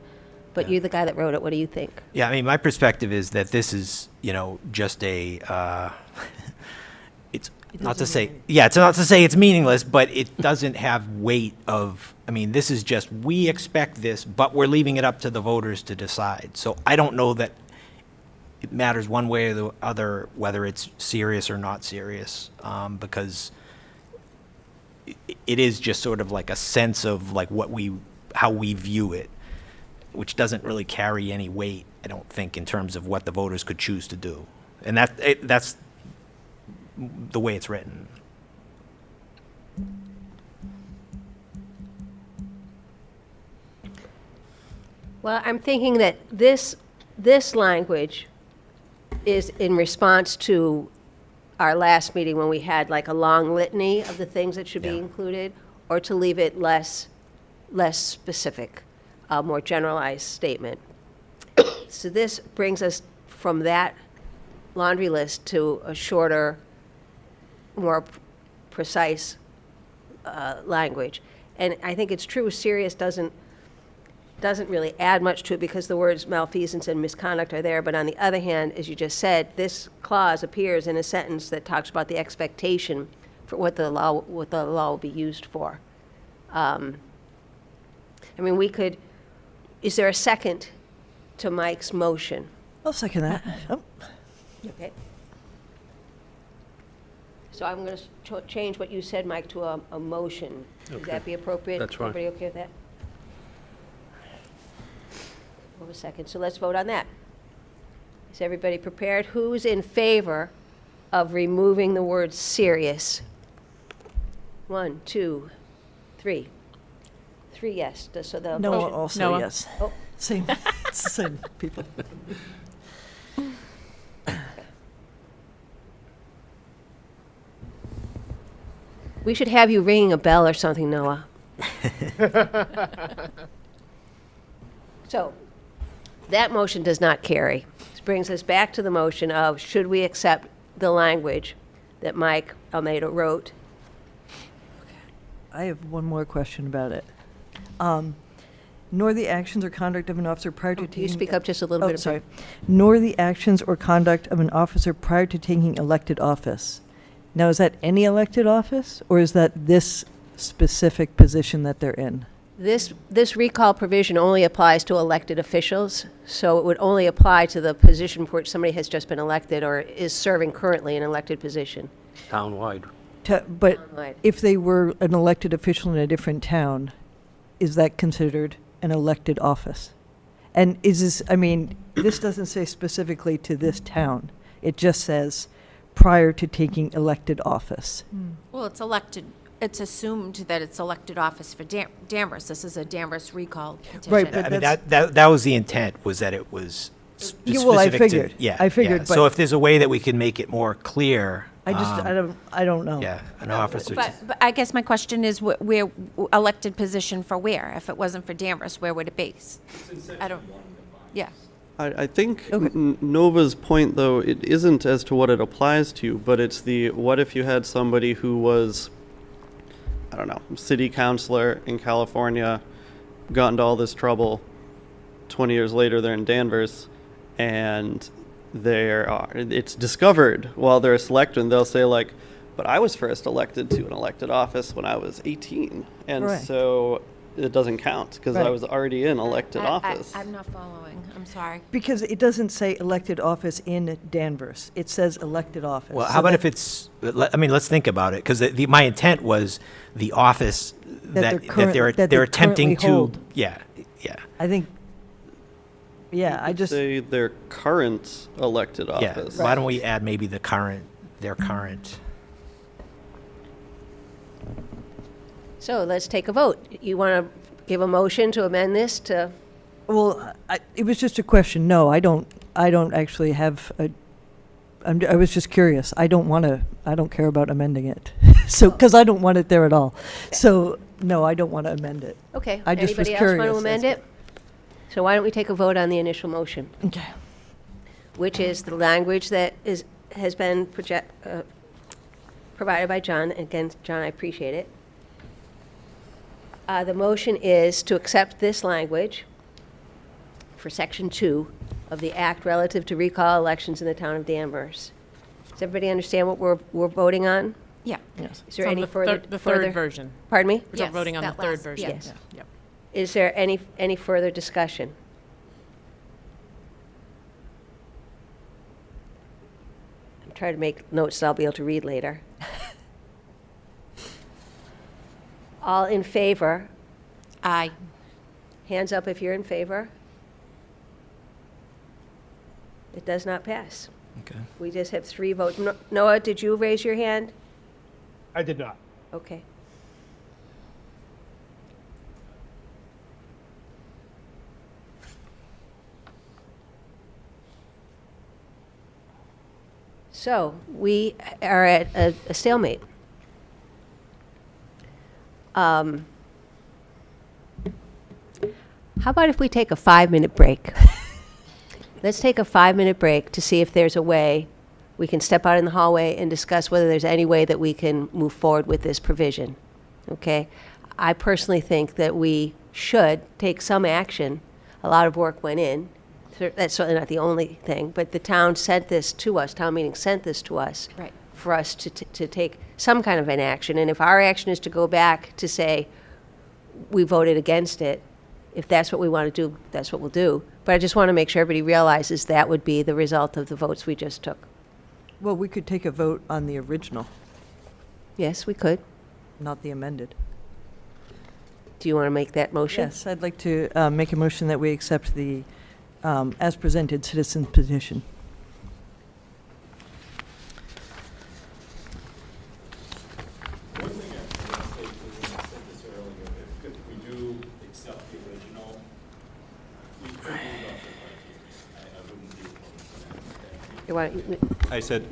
But you're the guy that wrote it. What do you think? Yeah, I mean, my perspective is that this is, just it's not to say, it's not to say it's meaningless, but it doesn't have weight of, this is just, we expect this, but we're leaving it up to the voters to decide. So I don't know that it matters one way or the other whether it's serious or not serious, because it is just sort of like a sense of like how we view it, which doesn't really carry any weight, I don't think, in terms of what the voters could choose to do. And that's the way it's written. Well, I'm thinking that this language is in response to our last meeting when we had like a long litany of the things that should be Yeah. included, or to leave it less specific, a more generalized statement. So this brings us from that laundry list to a shorter, more precise language. And I think it's true, serious doesn't really add much to it because the words malfeasance and misconduct are there. But on the other hand, as you just said, this clause appears in a sentence that talks about the expectation for what the law will be used for. Is there a second to Mike's motion? I'll second that. Oh, Okay. So I'm going to change what you said, Mike, to a motion. Would Okay. that be appropriate? That's fine. Everybody okay with that? Hold a second. So let's vote on that. Is everybody prepared? Who's in favor of removing the word serious? 1, 2, 3. 3 yes. So the Noah motion. also, Noah. yes. Oh. Same, same people. We should have you ringing a bell or something, Noah. So, that motion does not carry. This brings us back to the motion of, should we accept the language that Mike Almeida wrote? I have one more question about it. Nor the actions or conduct of an officer prior to Can taking... you speak up just a little Oh, bit? sorry. Nor the actions or conduct of an officer prior to taking elected office. Now, is that any elected office, or is that this specific position that they're in? This recall provision only applies to elected officials, so it would only apply to the position for which somebody has just been elected or is serving currently an elected position. Townwide. But Right. if they were an elected official in a different town, is that considered an elected office? And is this, this doesn't say specifically to this town. It just says prior to taking elected office. Well, it's elected, it's assumed that it's elected office for Danvers. This is a Danvers recall petition. Right, but I mean, that's- that was the intent, was that it was Yeah, well, I specific to- figured. Yeah. I figured, yeah. but- So if there's a way that we can make it more clear. I don't know. Yeah, an officer. But I guess my question is, where elected position for where? If it wasn't for Danvers, where would it be? I don't, yeah. I think Okay. Nova's point, though, it isn't as to what it applies to, but it's the what if you had somebody who was, I don't know, city councilor in California, got into all this trouble, 20 years later they're in Danvers, and it's discovered while they're a selectman, they'll say like, but I was first elected to an elected office when I was 18, and Right. so it doesn't count because I Right. was already in elected office. I'm not following, I'm sorry. Because it doesn't say elected office in Danvers. It says elected office. Well, So how about that- if it's, let's think about it, because my intent was the office they're that they're attempting to. currently hold. Yeah. I think, yeah, I just, say their current elected Yeah. office. Why don't we add maybe their current? So let's take a vote. You want to give a motion to amend this to, well, it was just a question. No, I don't actually have I was just curious. I don't care about amending it. So, because I don't want it there at all. So, no, I don't want to amend it. okay. I just was Anybody else want curious to amend as it? So why don't we take a vote on the initial motion, Okay. which is the language that has been provided by John. Again, John, I appreciate it. The motion is to accept this language for Section 2 of the Act relative to recall elections in the town of Danvers. Does everybody understand what we're voting on? Yeah. Yes. Is there It's on any the further? The further- third version. Pardon me? We're Yes, voting on the that third last- version. yes. Yep. Is there any further discussion? I'm trying to make notes that I'll be able to read later. All in favor? Aye. Hands up if you're in favor. It does not pass. Okay. We just have 3 votes. Noah, did you raise your hand? I did not. Okay. So, we are at a stalemate. How about if we take a 5-minute break? Let's take a 5-minute break to see if there's a way we can step out in the hallway and discuss whether there's any way that we can move forward with this provision. Okay? I personally think that we should take some action. A lot of work went in. That's certainly not the only thing, but the town sent this to us, town meeting sent this to us. Right. For us to take some kind of an action. And if our action is to go back to say, we voted against it, if that's what we want to do, that's what we'll do. But I just want to make sure everybody realizes that would be the result of the votes we just took. Well, we could take a vote on the original, Yes, we could. not the amended. Do you want to make that motion? Yes, I'd like to make a motion that we accept the, as presented, citizen petition. One thing I was going to say, because I said this earlier, if we do accept the original, we could move up the criteria. I wouldn't be opposed to that. You want, I said,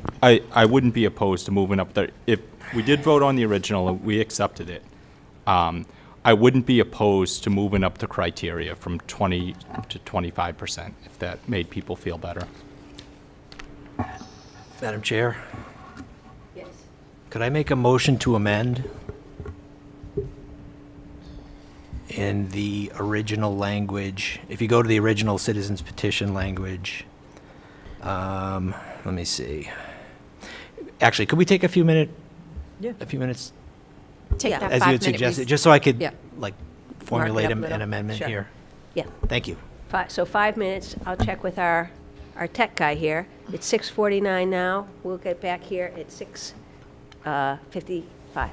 I wouldn't be opposed to moving up the, if we did vote on the original and we accepted it, I wouldn't be opposed to moving up the criteria from 20 to 25%, if that made people feel better. Madam Chair, yes. could I make a motion to amend in the original language? If you go to the original citizens petition language, let me see. Actually, could we take a few minutes? Take Yeah. that As you had 5-minute suggested, just so I could, Yeah. like, formulate up an middle. amendment Sure. here? Yeah. Thank you. So 5 minutes, I'll check with our tech guy here. It's 6:49 now. We'll get back here at 6:55.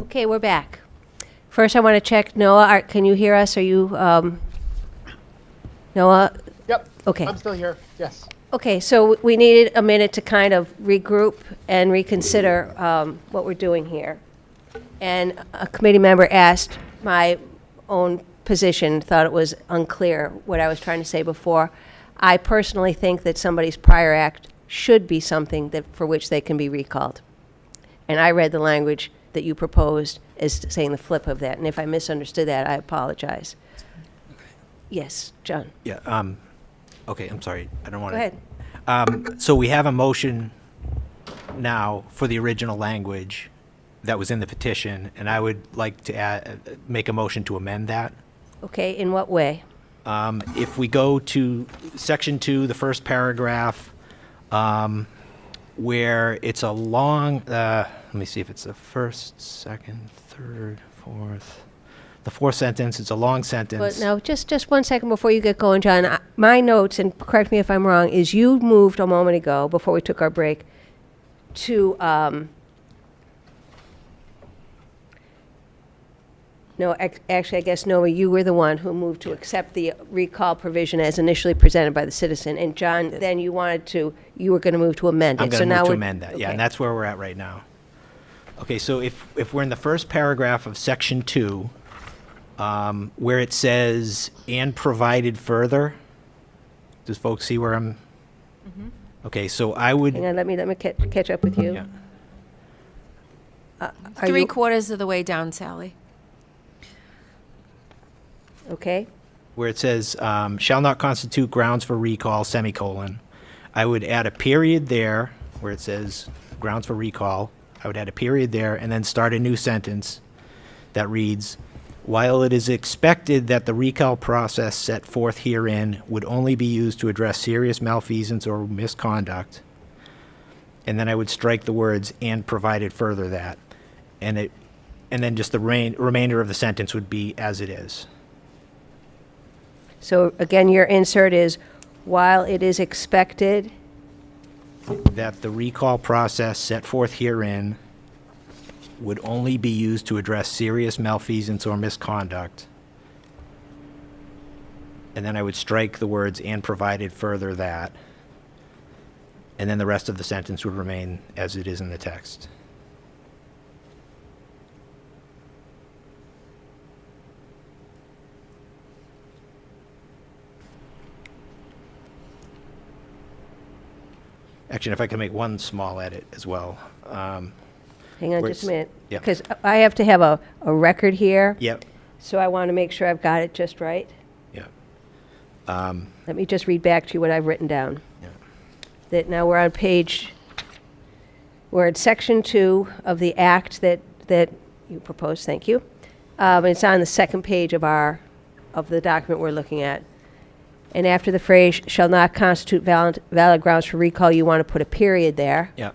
Okay, we're back. First, I want to check, Noah, can you hear us? Are you, Noah? Yep. Okay. I'm still here. Yes. Okay, so we needed a minute to kind of regroup and reconsider what we're doing here. And a committee member asked my own position, thought it was unclear what I was trying to say before. I personally think that somebody's prior act should be something that, for which they can be recalled. And I read the language that you proposed as saying the flip of that, and if I misunderstood that, I apologize. Yes, John, Yeah, okay, I'm sorry, I don't want go to. ahead. So we have a motion now for the original language that was in the petition, and I would like to make a motion to amend that. Okay, in what way? If we go to section 2, the first paragraph, where it's a long, let me see if it's the first, second, third, fourth, the fourth sentence, it's a long sentence. But now, just 1 second before you get going, John. My notes, and correct me if I'm wrong, is you moved a moment ago, before we took our break, to, no, actually, I guess, Noah, you were the one who moved to accept the recall provision as initially presented by the citizen. And John, then you were going to move to amend it. I'm So going to now move to we're- amend that, yeah, okay. and that's where we're at right now. Okay, so if we're in the first paragraph of section 2, where it says, "and provided further," does folks see where I'm? Okay, so I would. Hang on, let me catch up with you. Yeah. Are Three you- quarters of the way down, Sally. Okay, Where it says, "shall not constitute grounds for recall," semicolon. I would add a period there, where it says grounds for recall. I would add a period there, and then start a new sentence that reads, "While it is expected that the recall process set forth herein would only be used to address serious malfeasance or misconduct," and then I would strike the words, "and provided further that," and then just the remainder of the sentence would be as it is. so again, your insert is, while it is expected, That the recall process set forth herein would only be used to address serious malfeasance or misconduct. And then I would strike the words, "and provided further that." And then the rest of the sentence would remain as it is in the text. Actually, if I can make one small edit as well. hang on Where just a it's- minute. yeah. Because I have to have a record here, Yep, so I want to make sure I've got it just right. yep. Let me just read back to you what I've written down. Yeah. That now we're on we're at section 2 of the act that you proposed, thank you. It's on the second page of the document we're looking at. And after the phrase "shall not constitute valid grounds for recall," you want to put a period there. Yep.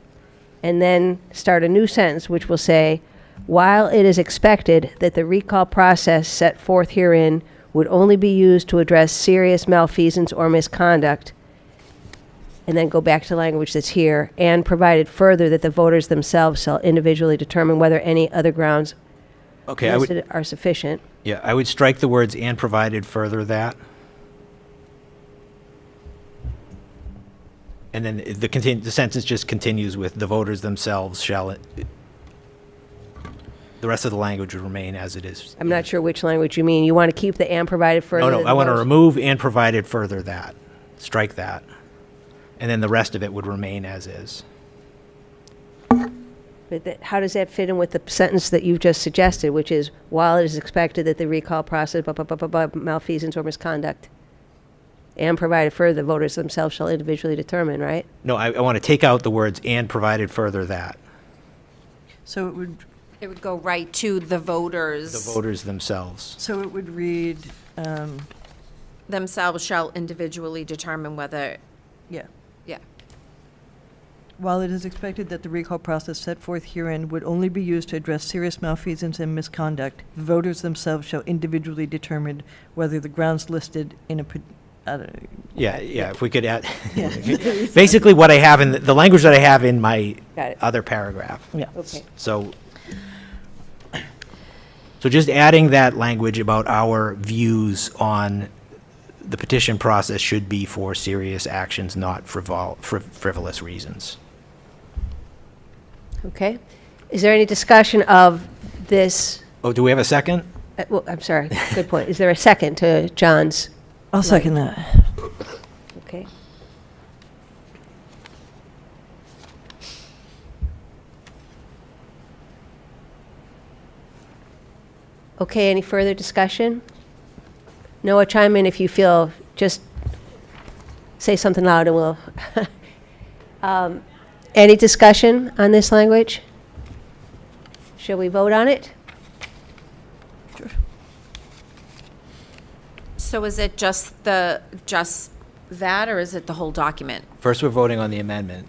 And then start a new sentence which will say, "While it is expected that the recall process set forth herein would only be used to address serious malfeasance or misconduct," and then go back to language that's here, "and provided further that the voters themselves shall individually determine whether any other grounds Okay, I would. listed are sufficient." Yeah, I would strike the words "and provided further that." And then the sentence just continues with "the voters themselves shall," the rest of the language would remain as it is. I'm not sure which language you mean. You want to keep the "and provided further"? No, that I want to voters- remove "and provided further that." Strike that. And then the rest of it would remain as is. But how does that fit in with the sentence that you've just suggested, which is, "While it is expected that the recall process, malfeasance or misconduct, and provided further, the voters themselves shall individually determine," right? No, I want to take out the words "and provided further that." So it would, It would go right to the voters. The voters themselves. so it would read, Themselves shall individually determine whether, yeah. yeah. While it is expected that the recall process set forth herein would only be used to address serious malfeasance and misconduct, the voters themselves shall individually determine whether the grounds listed in a, Yeah, if we could add, basically what I have in, the language that I have in my Got it. other paragraph. yeah. Okay. So So just adding that language about our views on the petition process should be for serious actions, not frivolous reasons. Okay. Is there any discussion of this? Oh, do we have a second? Well, I'm sorry. Good point. Is there a second to John's? I'll second that. Okay. Okay, any further discussion? Noah, chime in if you feel, just say something loud and we'll. Any discussion on this language? Shall we vote on it? So is it just that, or is it the whole document? First, we're voting on the amendment.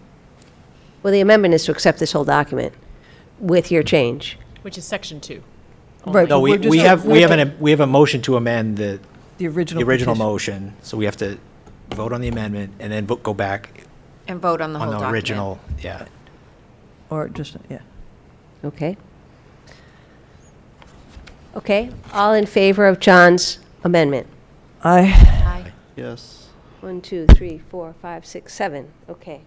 Well, the amendment is to accept this whole document with your change. Which is section 2. Right. No, we're we just- have a motion to amend the The original original petition. motion, so we have to vote on the amendment and then go back And vote on the on whole the document? original, yeah. Or just, yeah. Okay. Okay, all in favor of John's amendment? Aye. Yes. 1, 2, 3, 4, 5, 6, 7. Okay.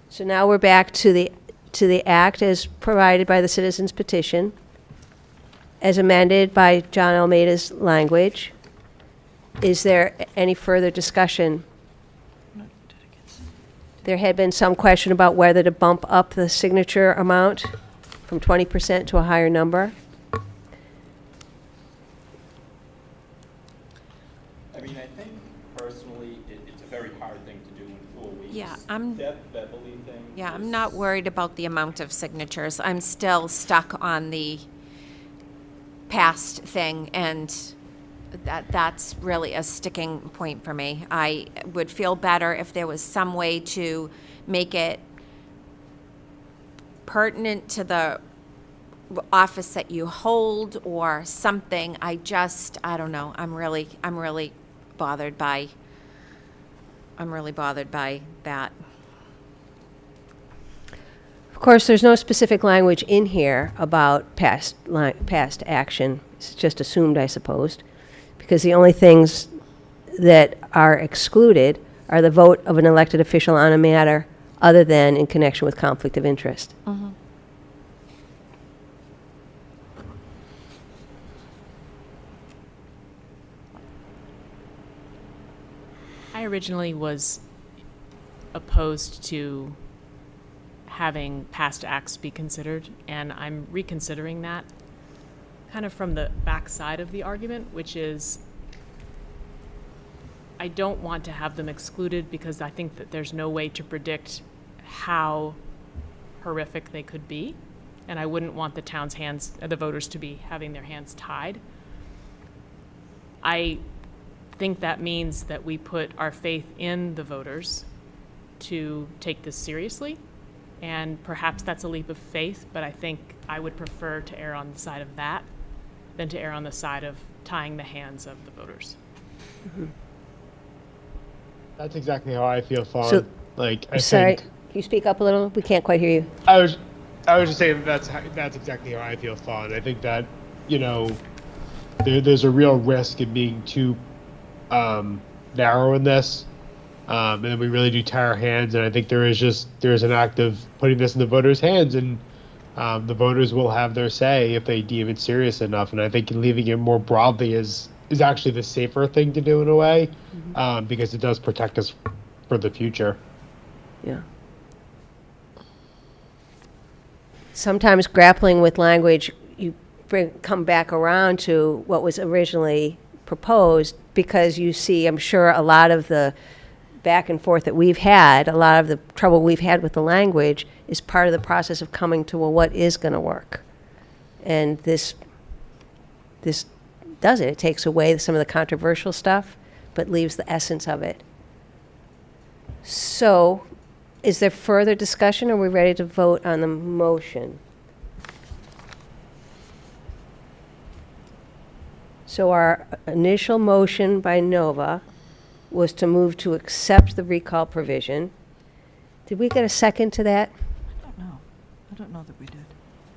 So now we're back to the act as provided by the citizens petition, as amended by John Almeida's language. Is there any further discussion? There had been some question about whether to bump up the signature amount from 20% to a higher number. I mean, I think personally, it's a very hard thing to do in 4 weeks. Yeah, I'm- That Beverly thing. Yeah, I'm not worried about the amount of signatures. I'm still stuck on the past thing, and that's really a sticking point for me. I would feel better if there was some way to make it pertinent to the office that you hold or something. I don't know. I'm really bothered by that. Of course, there's no specific language in here about past action. It's just assumed, I suppose, because the only things that are excluded are the vote of an elected official on a matter other than in connection with conflict of interest. I originally was opposed to having past acts be considered, and I'm reconsidering that kind of from the backside of the argument, which is I don't want to have them excluded because I think that there's no way to predict how horrific they could be, and I wouldn't want the town's hands, the voters to be having their hands tied. I think that means that we put our faith in the voters to take this seriously, and perhaps that's a leap of faith, but I think I would prefer to err on the side of that than to err on the side of tying the hands of the voters. That's exactly how I feel, Fawn. So- I Sorry, think can you speak up a little? We can't quite hear you. I was just saying that's exactly how I feel, Fawn. I think that there's a real risk in being too narrow in this, and then we really do tie our hands. And I think there's an act of putting this in the voters' hands, and the voters will have their say if they deem it serious enough. And I think leaving it more broadly is actually the safer thing to do in a way, because it does protect us for the future. Yeah. Sometimes grappling with language, you come back around to what was originally proposed because you see, I'm sure, a lot of the back and forth that we've had, a lot of the trouble we've had with the language is part of the process of coming to, well, what is going to work? And this does it. It takes away some of the controversial stuff, but leaves the essence of it. So, is there further discussion, or are we ready to vote on the motion? So our initial motion by Nova was to move to accept the recall provision. Did we get a second to that? I don't know that we did.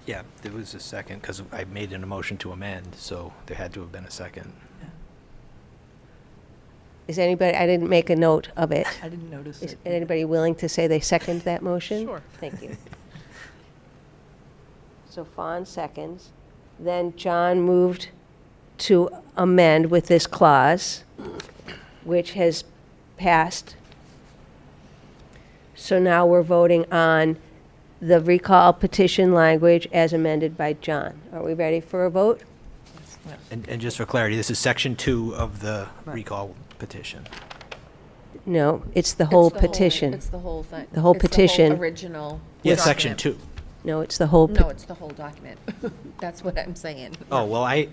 Yeah, there was a second, because I made an motion to amend, so there had to have been a second. Is anybody, I didn't make a note of it. I didn't notice Is it. anybody willing to say they second that motion? Sure. Thank you. So Fawn seconds. Then John moved to amend with this clause, which has passed. So now we're voting on the recall petition language as amended by John. Are we ready for a vote? And just for clarity, this is section 2 of the Right. recall petition. No, it's the whole petition. It's the whole thing. The whole It's petition. original. Yeah, section 2. No, it's the whole, No, it's the whole document. That's what I'm saying. Oh, well, I'm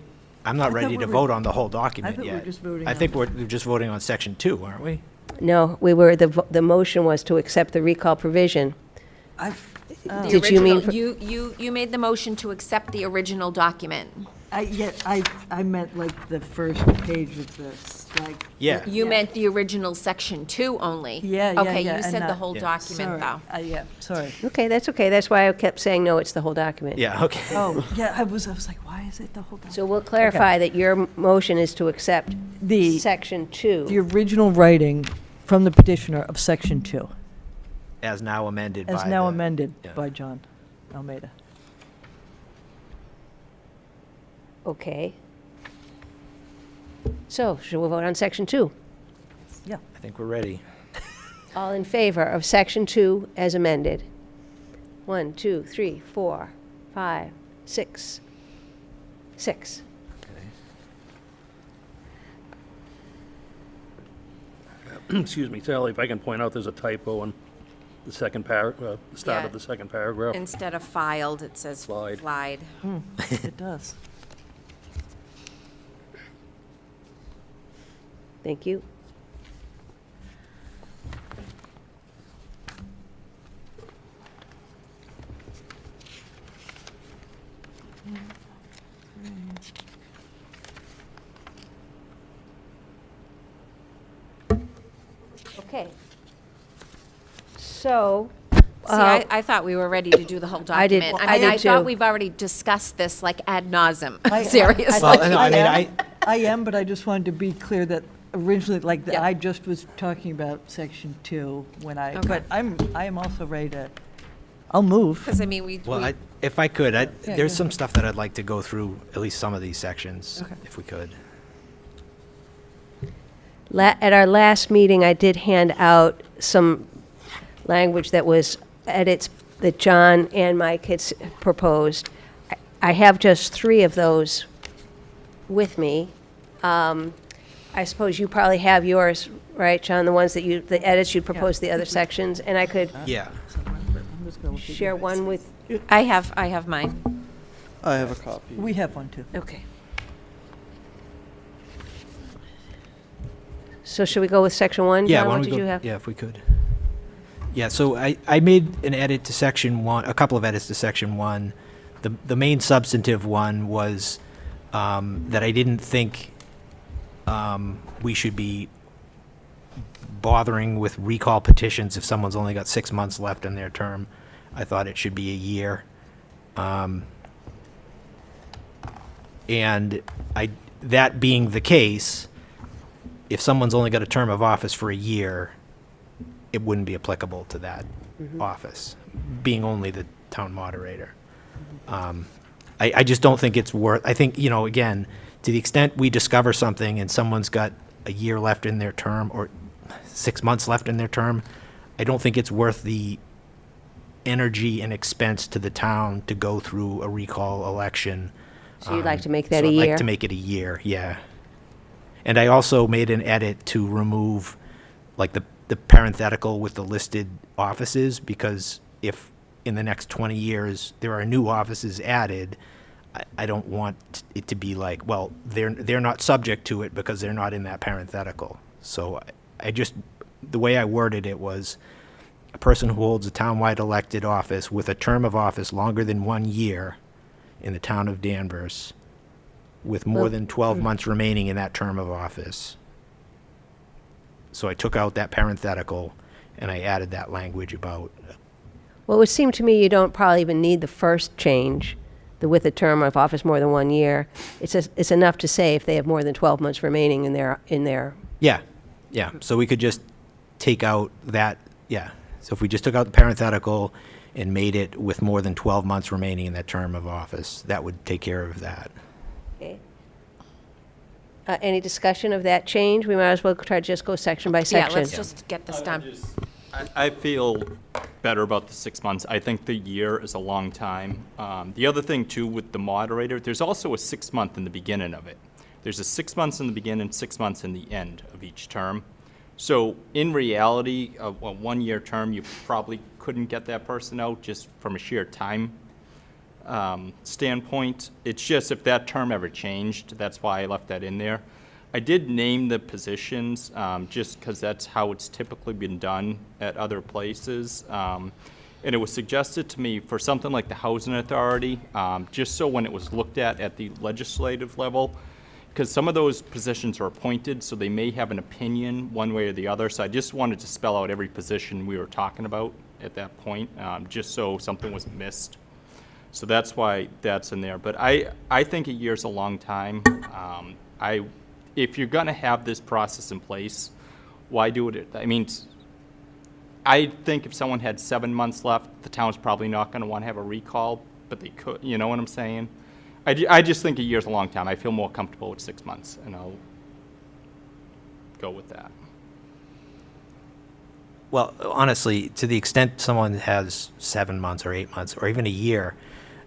not I ready thought to we vote were- on the whole document I thought we were yet. just voting I on- think we're just voting on section 2, aren't we? no, we were, the motion was to accept the recall provision. The Did you mean original- for- You made the motion to accept the original document. I meant like the first page of this, like. Yeah. You meant the original section 2 only. Yeah, Okay, yeah, you and said the not- whole Yeah. document, Sorry. though. Yeah, sorry. Okay, that's okay. That's why I kept saying, no, it's the whole document. Yeah, okay. Oh, yeah, I was like, why is it the whole? So we'll clarify that your motion is to accept The, section the 2. original writing from the petitioner of section 2, As now amended by as now the- amended yeah. by John Almeida. Okay. So, should we vote on section 2? Yeah. I think we're ready. All in favor of section 2 as amended? 1, 2, 3, 4, 5, 6. 6. Excuse me, Sally, if I can point out, there's a typo in the second the start Yeah. of the second paragraph. Instead of filed, it says Slide. flied. It does. Thank you. Okay. So, See, I thought we were ready to do the whole I did- document. I mean, did thought too. we've already discussed this like ad nauseum, I- seriously. Well, no, I mean, I am, but I just wanted to be clear that originally, like, Yeah. I just was talking about section 2 when I, Okay. but I am also ready to, I'll move. Because, I mean, Well, if I could, Yeah, there's go some stuff that I'd like to go through, at least some of these sections, Okay. if we could. at our last meeting, I did hand out some language that was edits that John and Mike had proposed. I have just 3 of those with me. I suppose you probably have yours, right, John? The ones that the edits you proposed, the other sections, and I could Yeah. I'm just gonna look at share yours. one with, I have mine. I have a copy. We have one too. okay. So should we go with section 1? Yeah, John, why what don't we did go- you have? Yeah, if we could. Yeah, so I made an edit to section 1, a couple of edits to section 1. The main substantive one was that I didn't think we should be bothering with recall petitions if someone's only got 6 months left in their term. I thought it should be a year. And that being the case, if someone's only got a term of office for a year, it wouldn't be applicable to that office, being only the town moderator. I just don't think it's worth, I think, again, to the extent we discover something and someone's got a year left in their term or 6 months left in their term, I don't think it's worth the energy and expense to the town to go through a recall election. So you'd like to make that So a I'd year? like to make it a year, yeah. And I also made an edit to remove, like, the parenthetical with the listed offices, because if in the next 20 years there are new offices added, I don't want it to be like, well, they're not subject to it because they're not in that parenthetical. So I just, the way I worded it was, a person who holds a townwide elected office with a term of office longer than 1 year in the town of Danvers, with more Well, than 12 months remaining in that term of office. So I took out that parenthetical and I added that language about Well, it would seem to me you don't probably even need the first change, the with a term of office more than 1 year. It's enough to say if they have more than 12 months remaining in their. Yeah, yeah. So we could just take out that, yeah. So if we just took out the parenthetical and made it with more than 12 months remaining in that term of office, that would take care of that. Okay. Any discussion of that change? We might as well try to just go section by Yeah, section. let's just get this done. I feel better about the 6 months. I think the year is a long time. The other thing too with the moderator, there's also a 6 month in the beginning of it. There's a 6 months in the beginning, 6 months in the end of each term. So in reality, a 1 year term, you probably couldn't get that person out just from a sheer time standpoint. It's just if that term ever changed, that's why I left that in there. I did name the positions just because that's how it's typically been done at other places. And it was suggested to me for something like the Housing Authority, just so when it was looked at the legislative level, because some of those positions are appointed, so they may have an opinion one way or the other. So I just wanted to spell out every position we were talking about at that point, just so something wasn't missed. So that's why that's in there. But I think a year's a long time. If you're going to have this process in place, why do it? I mean, I think if someone had 7 months left, the town's probably not going to want to have a recall, but they could. You know what I'm saying? I just think a year's a long time. I feel more comfortable with 6 months, and I'll go with that. Well, honestly, to the extent someone has 7 months or 8 months or even a year,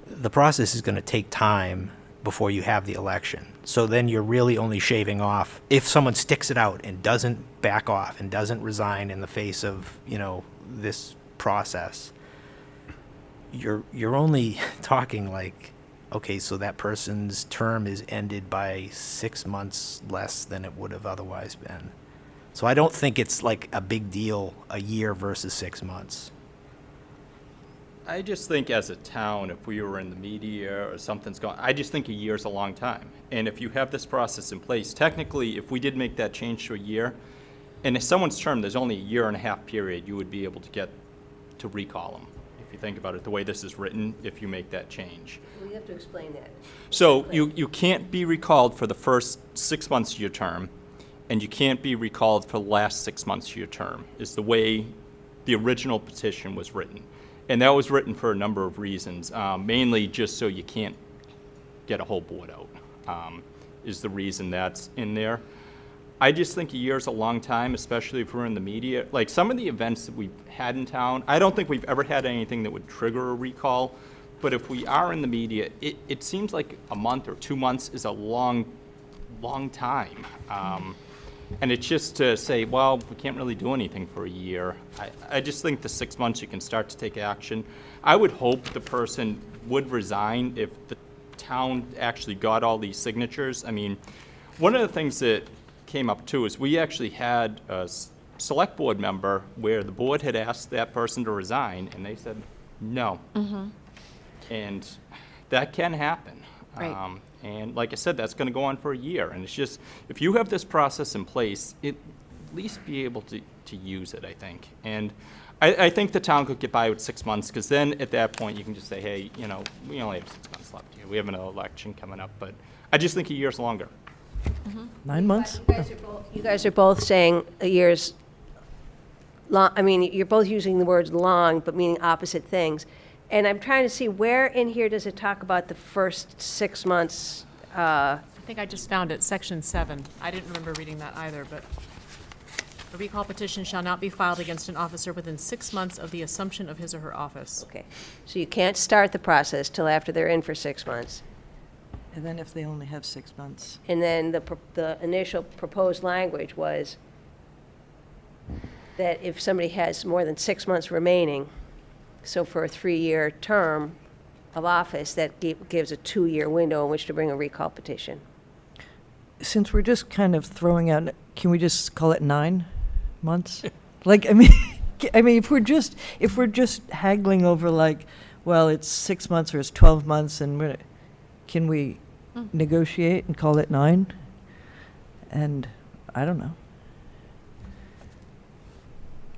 the process is going to take time before you have the election. So then you're really only shaving off. If someone sticks it out and doesn't back off and doesn't resign in the face of, this process, you're only talking like, okay, so that person's term is ended by 6 months less than it would have otherwise been. So I don't think it's like a big deal, a year versus 6 months. I just think as a town, if we were in the media or something's going, I just think a year's a long time. And if you have this process in place, technically, if we did make that change to a year, and if someone's term, there's only a 1.5 year period, you would be able to get to recall them. If you think about it, the way this is written, if you make that change. We have to explain that. So you can't be recalled for the first 6 months of your term, and you can't be recalled for the last 6 months of your term, is the way the original petition was written. And that was written for a number of reasons, mainly just so you can't get a whole board out, is the reason that's in there. I just think a year's a long time, especially if we're in the media. Like some of the events that we've had in town, I don't think we've ever had anything that would trigger a recall. But if we are in the media, it seems like a month or 2 months is a long time. And it's just to say, well, we can't really do anything for a year. I just think the 6 months you can start to take action. I would hope the person would resign if the town actually got all these signatures. I mean, one of the things that came up too is we actually had a select board member where the board had asked that person to resign and they said no. And that can happen. Right. And like I said, that's going to go on for a year. And it's just, if you have this process in place, at least be able to use it, I think. And I think the town could get by with 6 months, because then at that point you can just say, hey, we only have 6 months left here. We have an election coming up. But I just think a year's longer. 9 months? You guys are both saying a year's long, I mean, you're both using the words long, but meaning opposite things. And I'm trying to see where in here does it talk about the first 6 months? I think I just found it, section 7. I didn't remember reading that either, but a recall petition shall not be filed against an officer within 6 months of the assumption of his or her office. Okay, so you can't start the process till after they're in for 6 months. And then if they only have 6 months. And then the initial proposed language was that if somebody has more than 6 months remaining, so for a 3-year term of office, that gives a 2-year window in which to bring a recall petition. Since we're just kind of throwing out, can we just call it 9 months? Like, I mean, if we're just haggling over like, well, it's 6 months or it's 12 months, and can we negotiate and call it 9? And I don't know.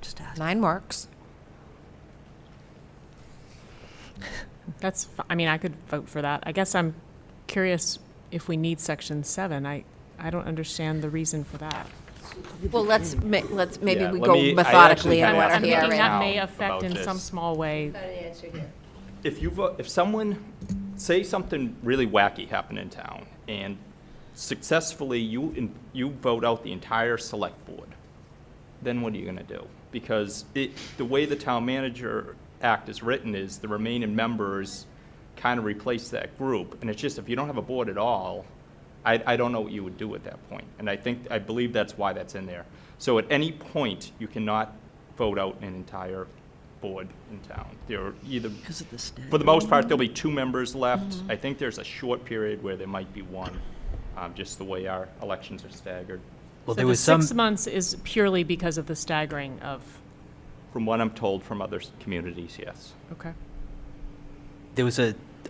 Just ask. 9 works. I mean, I could vote for that. I guess I'm curious if we need section 7. I don't understand the reason for that. Well, let's maybe Yeah, we let go me- I methodically actually in had order asked I'm here. thinking that may Now affect about in some this. small way. Got an answer here. If someone, say something really wacky happened in town, and successfully you vote out the entire select board, then what are you gonna do? Because the way the town manager act is written is the remaining members kind of replace that group, and it's just, if you don't have a board at all, I don't know what you would do at that point. And I believe that's why that's in there. So at any point, you cannot vote out an entire board in town. There are either, for the most part, there'll be 2 members left. I think there's a short period where there might be 1, just the way our elections are staggered. Well, So there the was some, 6 months is purely because of the staggering of, From what I'm told from other communities, yes. okay.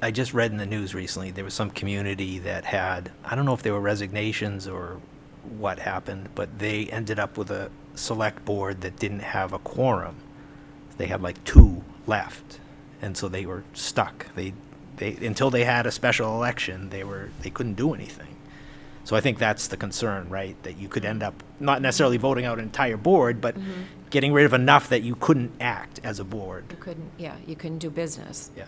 I just read in the news recently, there was some community that had, I don't know if they were resignations or what happened, but they ended up with a select board that didn't have a quorum. They had like 2 left, and so they were stuck. They until they had a special election, they couldn't do anything. So I think that's the concern, right? That you could end up not necessarily voting out an entire board, but getting rid of enough that you couldn't act as a board. You couldn't do business. Yeah.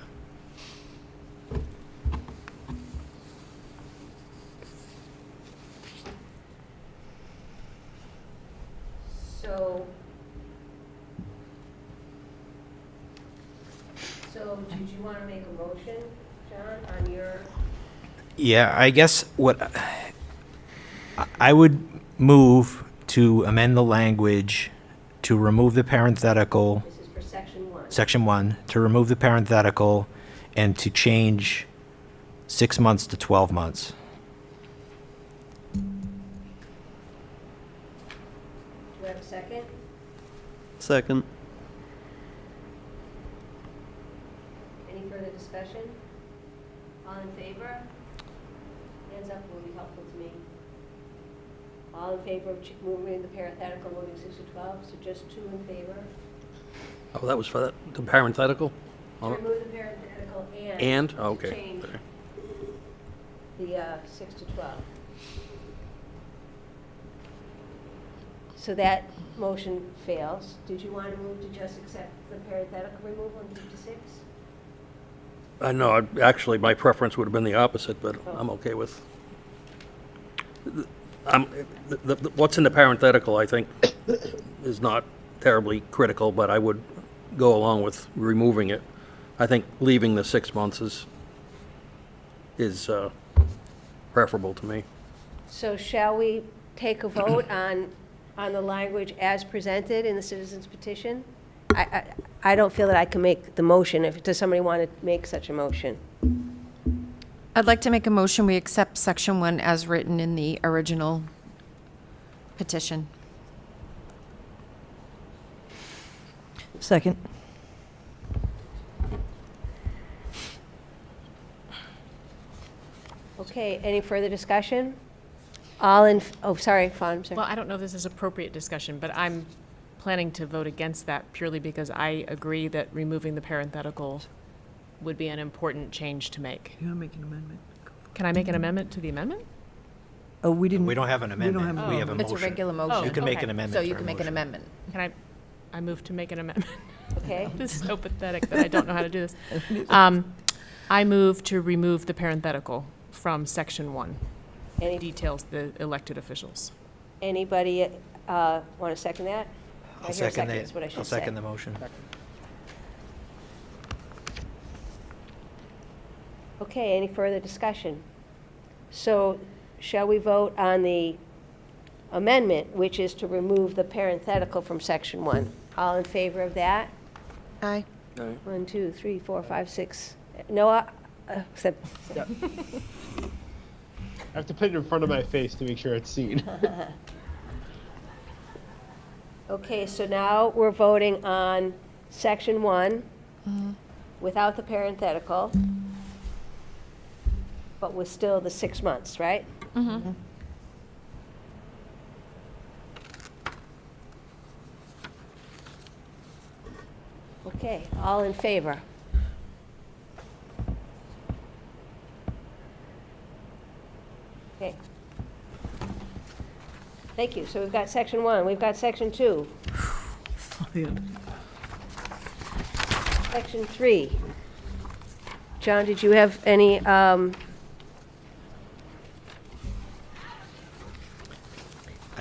So did you want to make a motion, John, on your? Yeah, I guess I would move to amend the language to remove the parenthetical, This is for section 1. section 1, to remove the parenthetical and to change 6 months to 12 months. Do you have a second? Second. Any further discussion? All in favor? Hands up will be helpful to me. All in favor of moving the parenthetical, moving 6 to 12, so just 2 in favor? Oh, that was for the parenthetical? To remove the parenthetical and. And? Oh, okay. Change Okay. the 6 to 12. So that motion fails. Did you want to move to just accept the parenthetical removal in 56? No, actually, my preference would have been the opposite, but I'm okay with. What's in the parenthetical, I think, is not terribly critical, but I would go along with removing it. I think leaving the 6 months is preferable to me. So shall we take a vote on the language as presented in the citizens petition? I don't feel that I can make the motion. Does somebody want to make such a motion? I'd like to make a motion, we accept section 1 as written in the original petition. Second. Okay, any further discussion? All in, oh, sorry, Fawn, I'm sorry. Well, I don't know if this is appropriate discussion, but I'm planning to vote against that purely because I agree that removing the parenthetical would be an important change to make. You want to make an amendment? Can I make an amendment to the amendment? Oh, we didn't. We don't have an amendment, have- we have a It's a motion. regular Oh, motion. You can make okay. an amendment So to you our can make an motion. amendment. Can I move to make an amendment? Okay, This is so pathetic that I don't know how to do this. I move to remove the parenthetical from section 1. Any- Details the elected officials. anybody want to second that? I I'll hear a second is what I the, should I'll say. second the motion. Okay, any further discussion? So shall we vote on the amendment, which is to remove the parenthetical from section 1? All in favor of that? Aye. 1, 2, 3, 4, 5, 6. No, except, I have to put it in front of my face to make sure it's seen. okay, so now we're voting on section 1 without the parenthetical, but with still the 6 months, right? Okay, all in favor? Okay. Thank you. So we've got section 1, we've got section 2, section 3. John, did you have any, I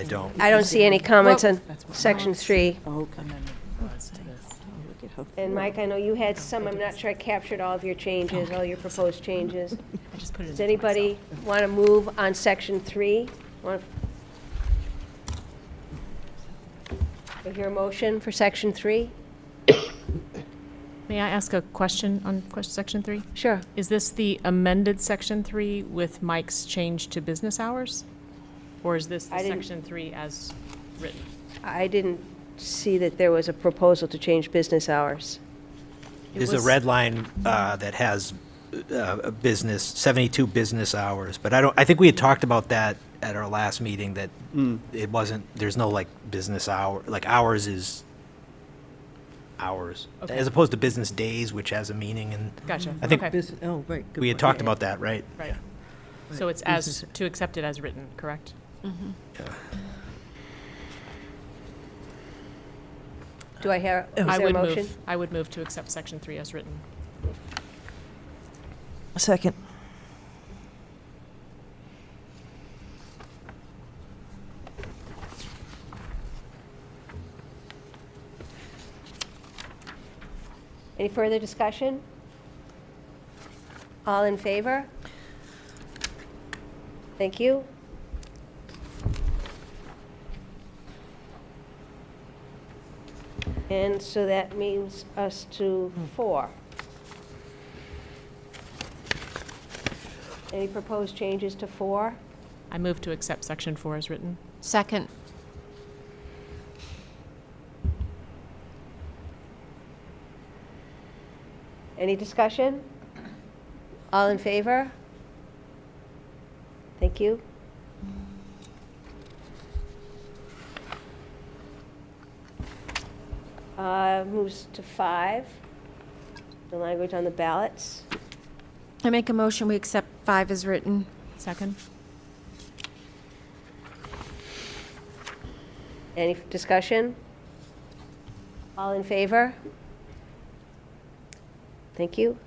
don't. I don't see any comments on section 3. And Mike, I know you had some, I'm not sure I captured all of your changes, all your proposed changes. Does anybody want to move on section 3? Is there a motion for section 3? May I ask a question on section 3? Sure. Is this the amended section 3 with Mike's change to business hours? Or is this the I didn't- section 3 as written? I didn't see that there was a proposal to change business hours. There's a was- red line that has a business, 72 business hours, but I think we had talked about that at our last meeting, that it wasn't, there's no like business hour, like hours is hours, Okay. as opposed to business days, which has a meaning, and Gotcha. I think Okay. Oh, right. we had talked about that, right? Right. So it's as, to accept it as written, correct? Do I hear, is I there a would motion? move, I would move to accept section 3 as written. A second. Any further discussion? All in favor? Thank you. And so that means us to 4. Any proposed changes to 4? I move to accept section 4 as written. Second. Any discussion? All in favor? Thank you. Moves to 5, the language on the ballots. I make a motion, we accept 5 as written. Second? Any discussion? All in favor? Thank you.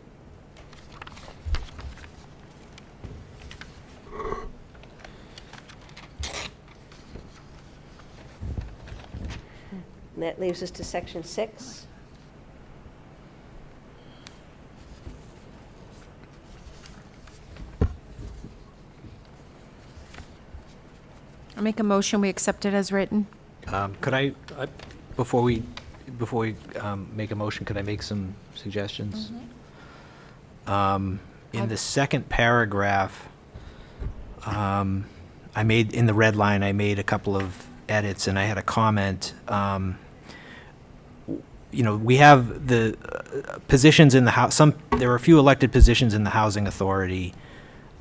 And that leaves us to section 6. I make a motion, we accept it as written. Could I, before we make a motion, could I make some suggestions? In the second paragraph, I made, in the red line, I made a couple of edits, and I had a comment. You know, we have the positions in the house, there are a few elected positions in the Housing Authority,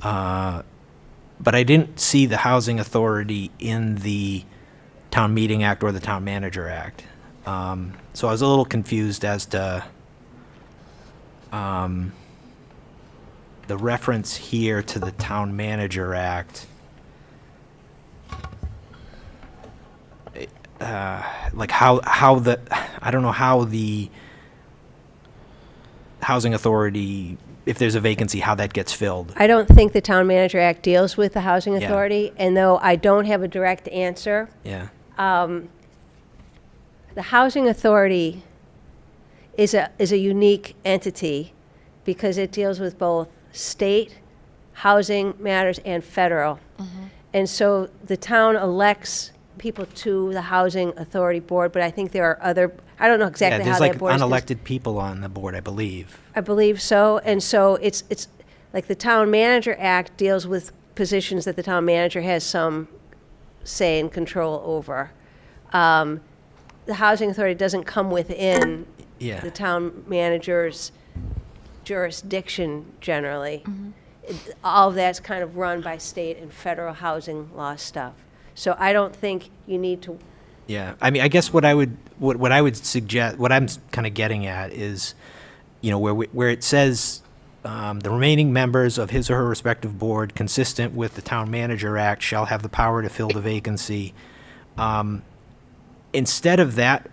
but I didn't see the Housing Authority in the Town Meeting Act or the Town Manager Act. So I was a little confused as to the reference here to the Town Manager Act. Like how the, I don't know how the Housing Authority, if there's a vacancy, how that gets filled. I don't think the Town Manager Act deals with the Housing Yeah. Authority, and though I don't have a direct answer, Yeah. the Housing Authority is a unique entity because it deals with both state housing matters and federal. And so the town elects people to the Housing Authority Board, but I think there are other, I don't know exactly how There's that like board is. unelected people on the board, I believe. I believe so, and so it's like the Town Manager Act deals with positions that the town manager has some say and control over. The Housing Authority doesn't come within Yeah. the town manager's jurisdiction generally. All of that's kind of run by state and federal housing law stuff. So I don't think you need to, Yeah, I mean, I guess what I would suggest, what I'm kind of getting at is, you know, where it says the remaining members of his or her respective board, consistent with the Town Manager Act, shall have the power to fill the vacancy. Instead of that,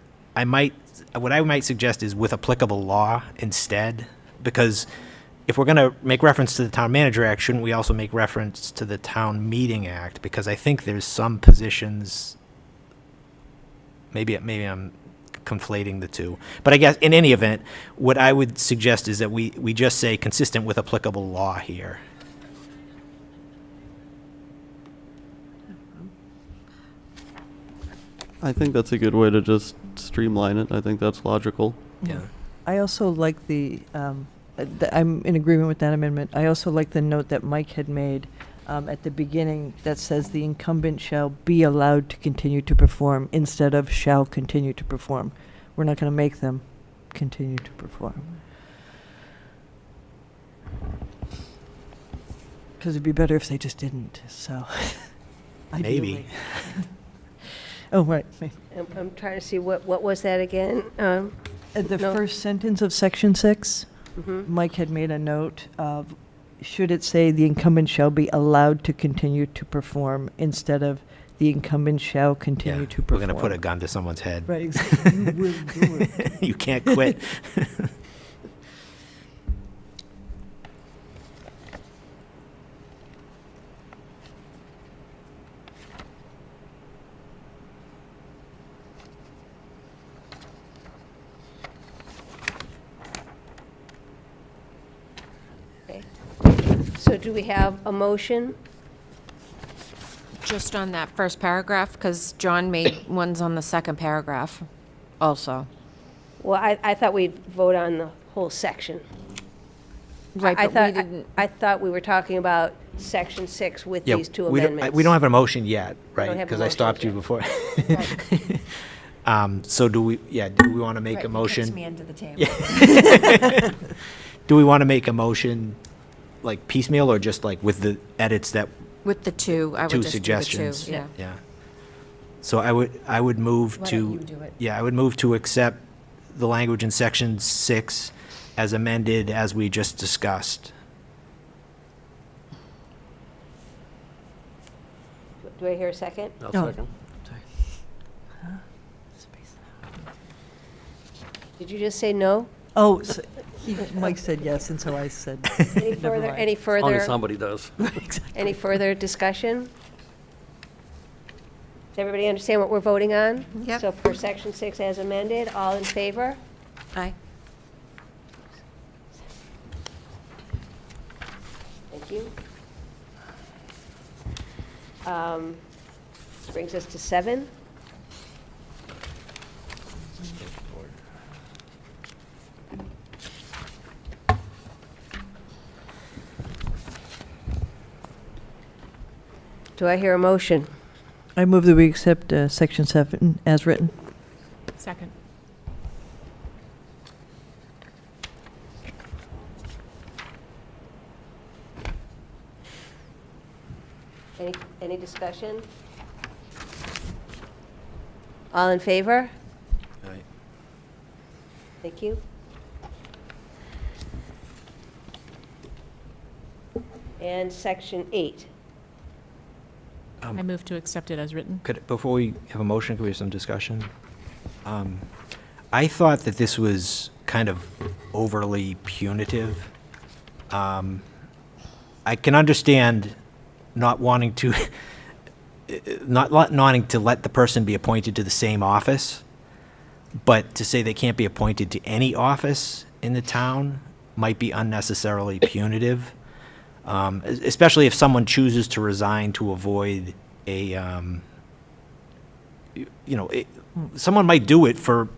what I might suggest is with applicable law instead, because if we're going to make reference to the Town Manager Act, shouldn't we also make reference to the Town Meeting Act? Because I think there's some positions, maybe I'm conflating the two. But I guess in any event, what I would suggest is that we just say consistent with applicable law here. I think that's a good way to just streamline it. I think that's logical. Yeah. I also like I'm in agreement with that amendment. I also like the note that Mike had made at the beginning that says the incumbent shall be allowed to continue to perform instead of shall continue to perform. We're not going to make them continue to perform. Because it'd be better if they just didn't, so. Maybe. Ideally. Oh, right. I'm trying to see, what was that again? At the No. first sentence of section 6, Mike had made a note of, should it say the incumbent shall be allowed to continue to perform instead of the incumbent shall continue to We're perform. going to put a gun to someone's head. Right, exactly. You will do it. You can't quit. Okay. So do we have a motion? Just on that first paragraph, because John made ones on the second paragraph also. Well, I thought we'd vote on the whole section. Right, I but we thought didn't. I thought we were talking about section 6 with Yeah, these two we amendments. don't have a motion yet, don't right? have a Because I motion stopped you yet. before. Right. So do we want to make a Right, motion? Puts me under the table. Do we want to make a motion like piecemeal or just like with the edits that, With the two, I would two just do the two, suggestions? yeah. Yeah. So I would move Why to. don't you do it? Yeah, I would move to accept the language in section 6 as amended as we just discussed. Do I hear a second? I'll No. second. Did you just say no? Oh, so Mike said yes, and so I said. Any Never further, mind. any Only further, somebody does. any further discussion? Does everybody understand what we're voting on? Yep. So for section 6 as amended, all in favor? Aye. Thank you. Brings us to 7. Do I hear a motion? I move that we accept section 7 as written. Second. Any discussion? All in favor? Aye. Thank you. And section 8. I move to accept it as written. Before we have a motion, could we have some discussion? I thought that this was kind of overly punitive. I can understand not wanting to, not wanting to let the person be appointed to the same office, but to say they can't be appointed to any office in the town might be unnecessarily punitive. Especially if someone chooses to resign to avoid someone might do it for,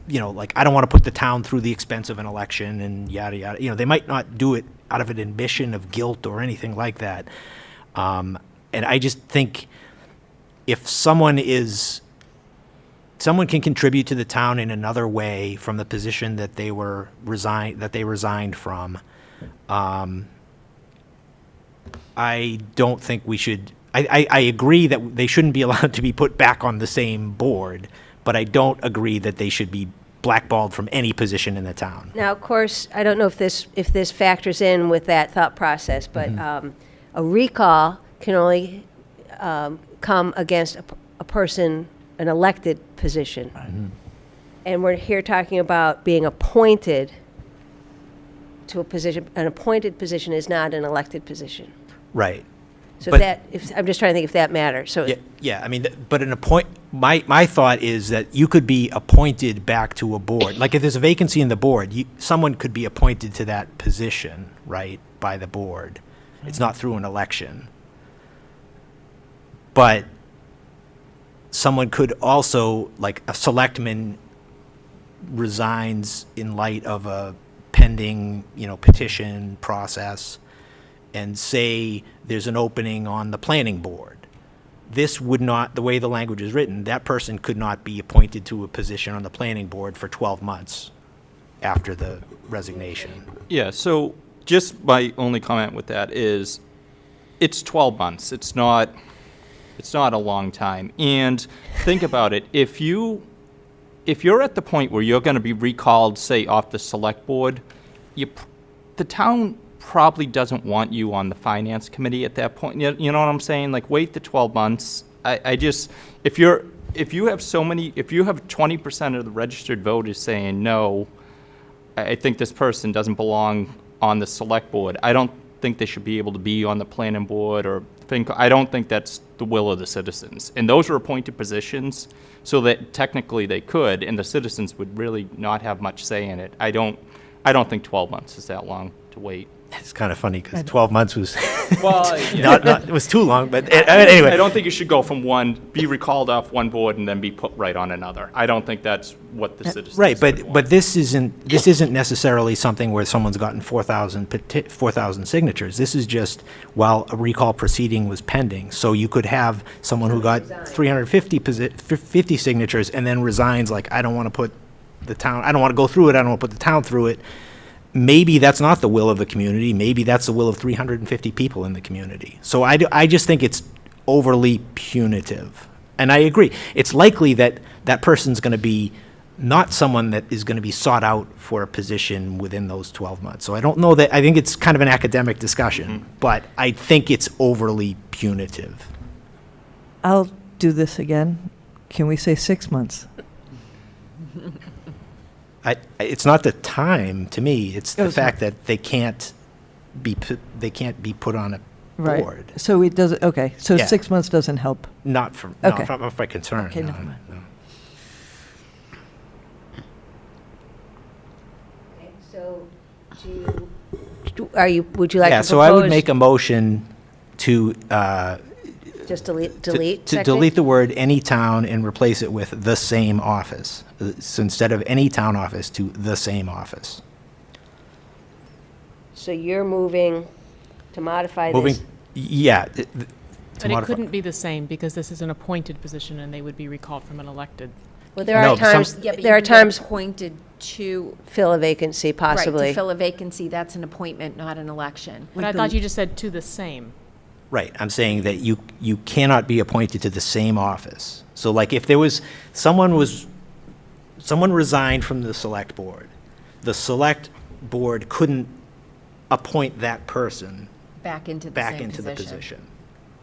like, I don't want to put the town through the expense of an election and yada, yada. They might not do it out of an admission of guilt or anything like that. And I just think if someone can contribute to the town in another way from the position that they resigned from, I don't think we should. I agree that they shouldn't be allowed to be put back on the same board, but I don't agree that they should be blackballed from any position in the town. Now, of course, I don't know if this factors in with that thought process, but a recall can only come against a person, an elected position. And we're here talking about being appointed to a position. An appointed position is not an elected position. Right. So But- I'm just trying to think if that matters. So Yeah, I mean, but my thought is that you could be appointed back to a board. Like, if there's a vacancy in the board, someone could be appointed to that position, right, by the board. It's not through an election. But someone could also, like, a selectman resigns in light of a pending, petition process, and say there's an opening on the planning board. This would not, the way the language is written, that person could not be appointed to a position on the planning board for 12 months after the resignation. Yeah, so just my only comment with that is, it's 12 months. It's not a long time. And think about it, if you're at the point where you're going to be recalled, say, off the select board, the town probably doesn't want you on the finance committee at that point. You know what I'm saying? Like, wait the 12 months. I just, if you have 20% of the registered voters saying no, I think this person doesn't belong on the select board. I don't think they should be able to be on the planning board I don't think that's the will of the citizens. And those are appointed positions, so that technically they could, and the citizens would really not have much say in it. I don't think 12 months is that long to wait. It's kind of funny because 12 months was Well, it was too long, but anyway. I don't think you should go from be recalled off one board and then be put right on another. I don't think that's what the citizens Right, really but want. this isn't necessarily something where someone's gotten 4,000 signatures. This is just while a recall proceeding was pending. So you could have someone who got 350 signatures and then resigns, like, I don't want to put the town, I don't want to go through it, I don't want to put the town through it. Maybe that's not the will of the community. Maybe that's the will of 350 people in the community. So I just think it's overly punitive. And I agree. It's likely that that person's going to be not someone that is going to be sought out for a position within those 12 months. So I don't know that, I think it's kind of an academic discussion, but I think it's overly punitive. I'll do this again. Can we say 6 months? It's not the time, to me, it's Oh, the so- fact that they can't be put on a Right. board. So it doesn't, okay, so Yeah. 6 months doesn't help. Not from Okay. my concern. Okay, no, never mind. no. So, would you like to Yeah, propose? so I would make a motion to Just delete to technique? delete the word any town and replace it with the same office. So instead of any town office, to the same office. So you're moving to modify Moving, this? yeah. But it couldn't be the same, because this is an appointed position and they would be recalled from an elected. Well, there No, are times, Yeah, but there are you can get times appointed to, fill a vacancy right, possibly. to fill a vacancy, that's an appointment, not an election. But I thought you just said to the same. Right, I'm saying that you cannot be appointed to the same office. So like if there was, someone resigned from the select board, the select board couldn't appoint that person Back into the back same into the position. position.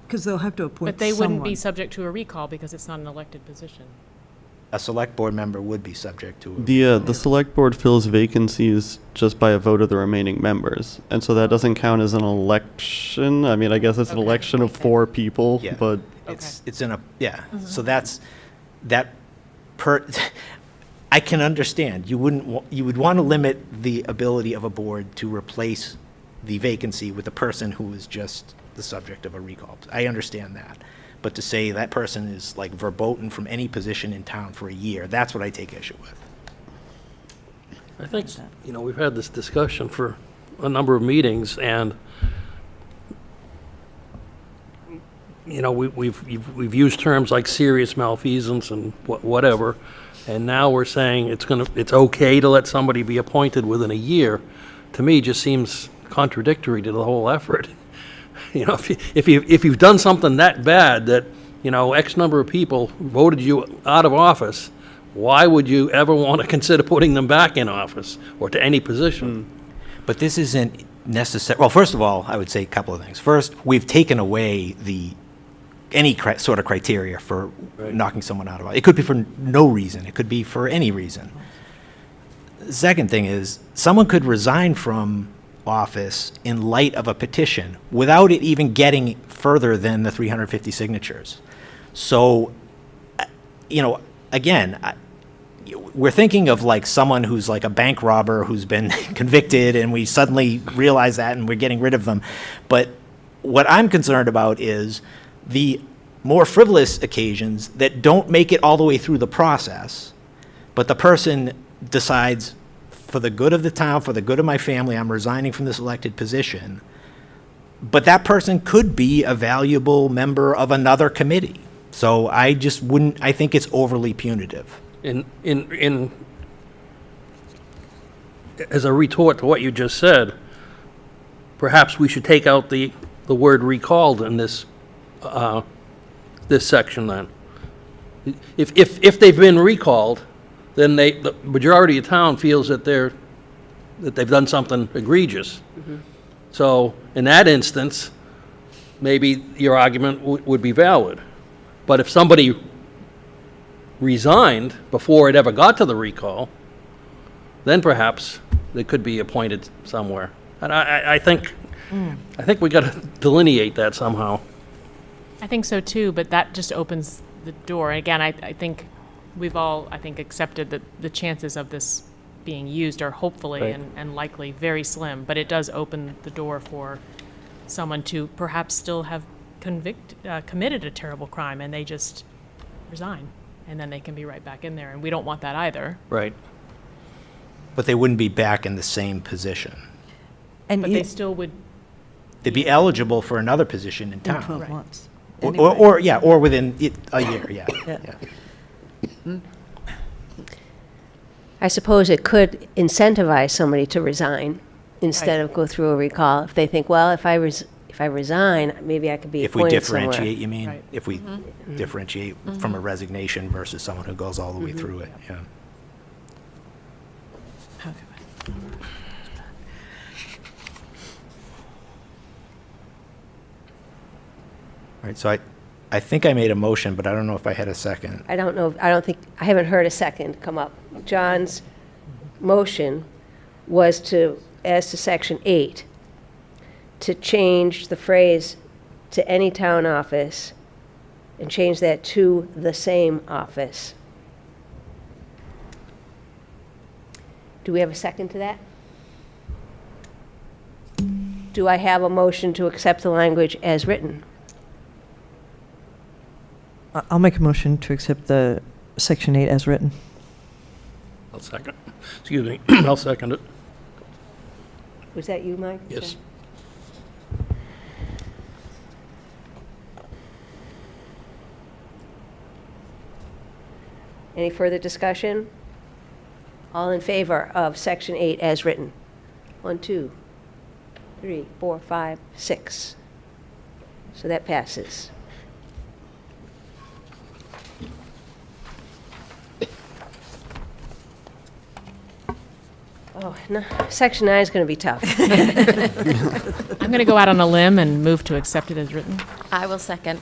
Because they'll have to appoint But they wouldn't be someone. subject to a recall because it's not an elected position. A select board member would be subject to. a- The select board fills vacancies just by a vote of the remaining members, and so that doesn't count as an election. I mean, I guess it's an Okay. election of 4 people, Yeah. but It's in a, yeah, so that's, I can understand, you would want to limit the ability of a board to replace the vacancy with a person who is just the subject of a recall. I understand that. But to say that person is like verboten from any position in town for a year, that's what I take issue with. I think, we've had this discussion for a number of meetings, and, we've used terms like serious malfeasance and whatever, and now we're saying it's okay to let somebody be appointed within a year. To me, just seems contradictory to the whole effort. If you've done something that bad that, X number of people voted you out of office, why would you ever want to consider putting them back in office or to any position? But this isn't necessary. Well, first of all, I would say a couple of things. First, we've taken away any sort of criteria for knocking someone out of office. It could be for no reason. It could be for any reason. The second thing is, someone could resign from office in light of a petition without it even getting further than the 350 signatures. So, again, we're thinking of like someone who's like a bank robber who's been convicted, and we suddenly realize that and we're getting rid of them. But what I'm concerned about is the more frivolous occasions that don't make it all the way through the process, but the person decides, for the good of the town, for the good of my family, I'm resigning from this elected position. But that person could be a valuable member of another committee. So I just wouldn't, I think it's overly punitive. As a retort to what you just said, perhaps we should take out the word recalled in this section then. If they've been recalled, then the majority of town feels that they've done something egregious. So in that instance, maybe your argument would be valid. But if somebody resigned before it ever got to the recall, then perhaps they could be appointed somewhere. And I think we got to delineate that somehow. I think so too, but that just opens the door. Again, I think we've all, accepted that the chances of this being used are hopefully Right. and likely very slim, but it does open the door for someone to perhaps still have committed a terrible crime and they just resign, and then they can be right back in there, and we don't want that either. Right. But they wouldn't be back in the same position. And But they still would, They'd be eligible for another position in in town. 12 Right. months. Or within a year, yeah. I suppose it could incentivize somebody to resign instead of go through a recall. If they think, well, if I resign, maybe I could be If we appointed somewhere. differentiate, you mean? Right. If we differentiate from a resignation versus someone who goes all the way through it, yeah. All right, so I think I made a motion, but I don't know if I had a second. I don't know, I haven't heard a second come up. John's motion was as to section 8, to change the phrase "to any town office" and change that to "the same office." Do we have a second to that? Do I have a motion to accept the language as written? I'll make a motion to accept the section 8 as written. I'll second. Excuse me. I'll second it. Was that you, Mike? Yes. Any further discussion? All in favor of section 8 as written? 1, 2, 3, 4, 5, 6. So that passes. Oh, no, section 9 is going to be tough. I'm going to go out on a limb and move to accept it as written. I will second.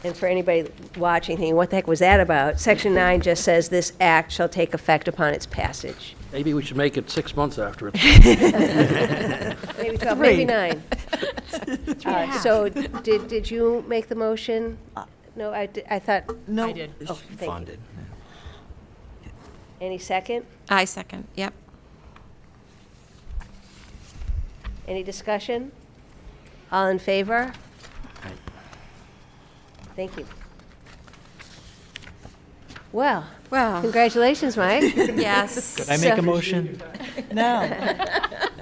And for anybody watching, thinking, what the heck was that about? Section 9 just says this act shall take effect upon its passage. Maybe we should make it 6 months after it. Maybe 12, maybe 9. So did you make the motion? No, I thought, No. I did. oh, thank you. Funded. Any second? I second, yep. Any discussion? All in favor? Aye. Thank you. Well, Well, congratulations, Mike. yes. Could I make So- a motion? Now,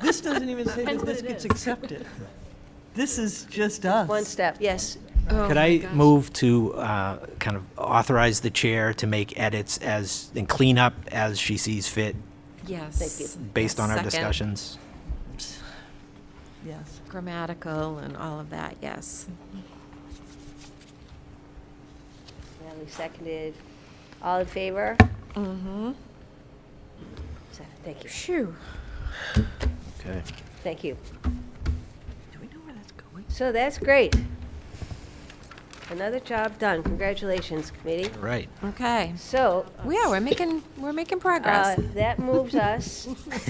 this doesn't even say that this gets accepted. This is just us. One step, yes. Oh Could my I gosh. move to kind of authorize the chair to make edits and clean up as she sees fit Yes. Thank you. based on our Second. discussions? Yes. Grammatical and all of that, yes. Natalie seconded. All in favor? Mm-hmm. Thank you. Phew. Okay. Thank you. Do we know where that's going? So that's great. Another job done. Congratulations, committee. Right. Okay. So, Yeah, we're making progress. that moves us,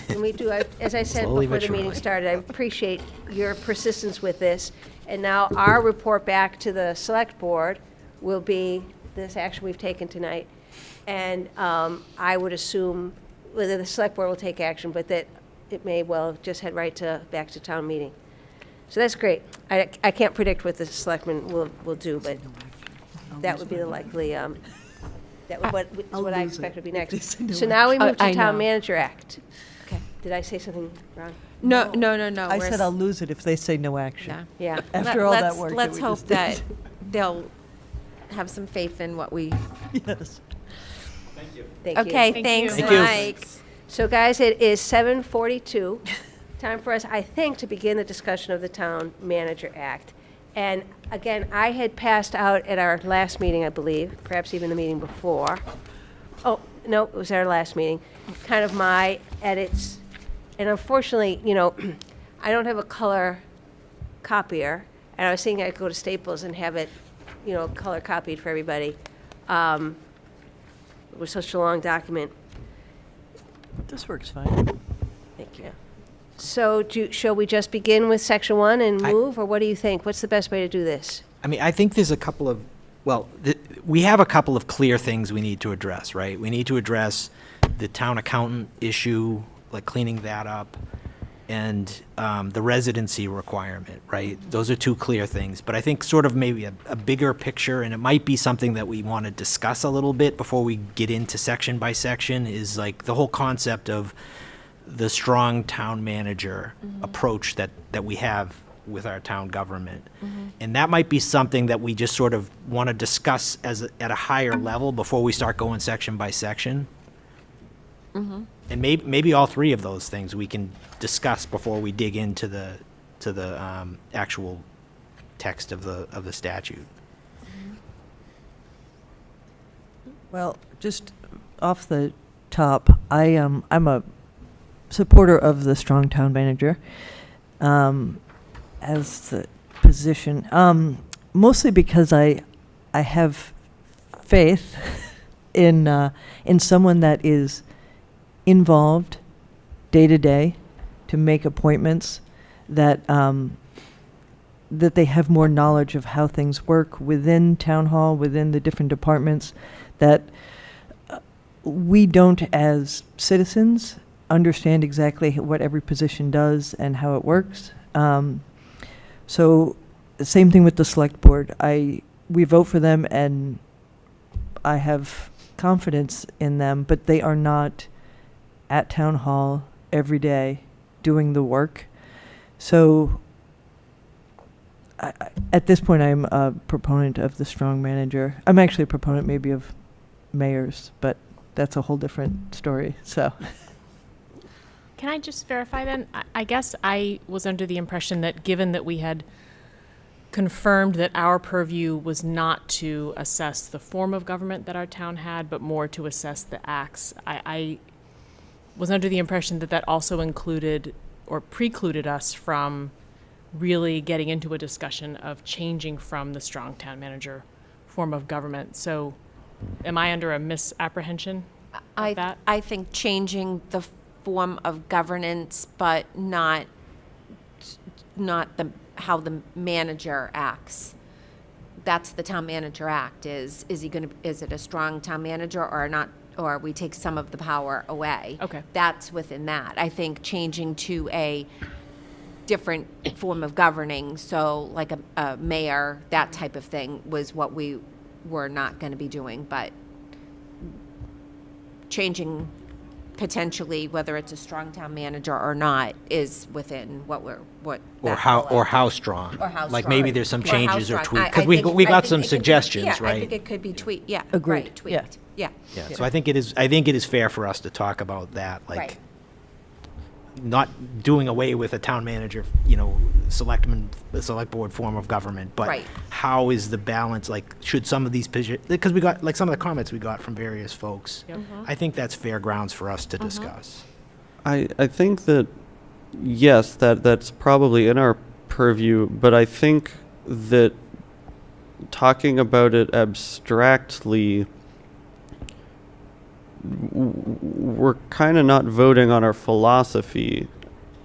and we do, as I said Slowly before but the meeting surely. started, I appreciate your persistence with this. And now our report back to the select board will be this action we've taken tonight. And I would assume whether the select board will take action, but that it may well just head right back to town meeting. So that's great. I can't predict what the selectmen will do, but that would be the likely, that would is what I expect would be next. So now we move I to Town know. Manager Act. Okay. Did I say something wrong? No. I we're said s- I'll lose it if they say no action. Yeah. Yeah. After all that Let's- work that Let's we hope just did. that they'll have some faith in what we. Yes. Thank you. Okay, Thank thanks, you. Thank you. Mike. So guys, it is 7:42. Time for us, I think, to begin the discussion of the Town Manager Act. And again, I had passed out at our last meeting, I believe, perhaps even the meeting before. Oh, no, it was our last meeting, kind of my edits. And unfortunately, I don't have a color copier. And I was thinking I'd go to Staples and have it, color copied for everybody. It was such a long document. This works fine. Thank you. So shall we just begin with section 1 and move, or what do you think? What's the best way to do this? I mean, I think there's a couple of, we have a couple of clear things we need to address, right? We need to address the town accountant issue, like cleaning that up, and the residency requirement, right? Those are two clear things. But I think sort of maybe a bigger picture, and it might be something that we want to discuss a little bit before we get into section by section, is like the whole concept of the strong town manager approach that we have with our town government. And that might be something that we just sort of want to discuss at a higher level before we start going section by section. And maybe all three of those things we can discuss before we dig into the actual text of the statute. Well, just off the top, I'm a supporter of the strong town manager as the position, mostly because I have faith in someone that is involved day to day to make appointments, that that they have more knowledge of how things work within town hall, within the different departments, that we don't as citizens understand exactly what every position does and how it works. So the same thing with the select board. We vote for them and I have confidence in them, but they are not at town hall every day doing the work. So at this point, I'm a proponent of the strong manager. I'm actually a proponent maybe of mayors, but that's a whole different story, so. Can I just verify then? I guess I was under the impression that given that we had confirmed that our purview was not to assess the form of government that our town had, but more to assess the acts, I was under the impression that that also included or precluded us from really getting into a discussion of changing from the strong town manager form of government. So am I under a misapprehension of that? I think changing the form of governance, but not how the manager acts. That's the town manager act. Is it a strong town manager or not, or we take some of the power away? Okay. That's within that. I think changing to a different form of governing, so like a mayor, that type of thing, was what we were not going to be doing, but changing potentially whether it's a strong town manager or not is within what Or that how will strong. Or how Like strong. maybe there's some Or how changes or strong. tweaks. I Because we think- got I some think it could- suggestions, Yeah, I right? think it could be tweaked, yeah. Agreed, Right, yeah. tweaked, yeah. Yeah, so I think it is fair for us to talk about that, like, Right. not doing away with a town manager, select board form of government, but Right. how is the balance, like, should some of these positions, because we got, like, some of the comments we got from various folks. Yep. I think that's fair grounds for us to discuss. I think that, yes, that's probably in our purview, but I think that talking about it abstractly, we're kind of not voting on our philosophy,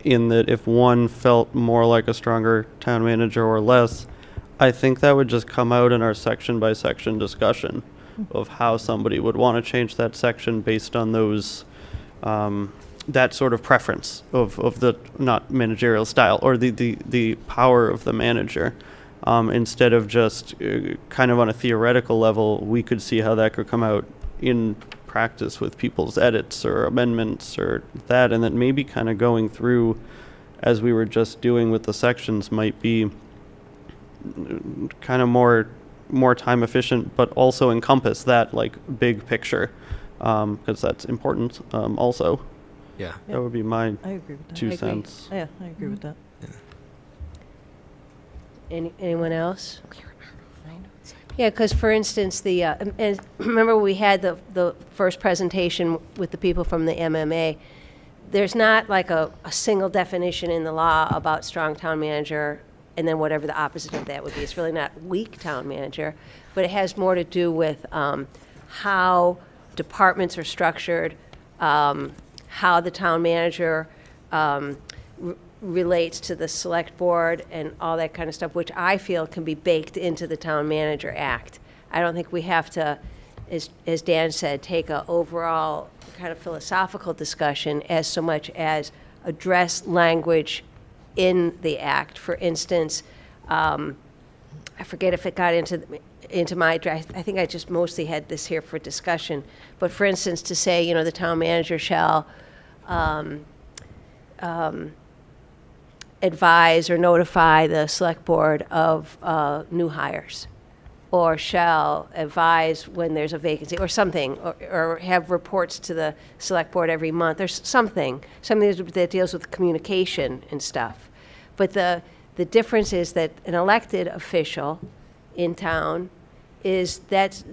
in that if one felt more like a stronger town manager or less, I think that would just come out in our section by section discussion of how somebody would want to change that section based on those, that sort of preference of the not managerial style or the power of the manager. Instead of just kind of on a theoretical level, we could see how that could come out in practice with people's edits or amendments or that, and that maybe kind of going through as we were just doing with the sections might be kind of more time efficient, but also encompass that like big picture, because that's important also. Yeah. That would be my I agree with that. 2 agree. cents. Yeah, I agree with that. Anyone else? Yeah, because for instance, and remember we had the first presentation with the people from the MMA. There's not like a single definition in the law about strong town manager and then whatever the opposite of that would be. It's really not weak town manager, but it has more to do with how departments are structured, how the town manager relates to the select board and all that kind of stuff, which I feel can be baked into the Town Manager Act. I don't think we have to, as Dan said, take a overall kind of philosophical discussion as so much as address language in the act. For instance, I forget if it got into my draft. I think I just mostly had this here for discussion. But for instance, to say, the town manager shall advise or notify the select board of new hires, or shall advise when there's a vacancy, or something, or have reports to the select board every month. There's something that deals with communication and stuff. But the difference is that an elected official in town that's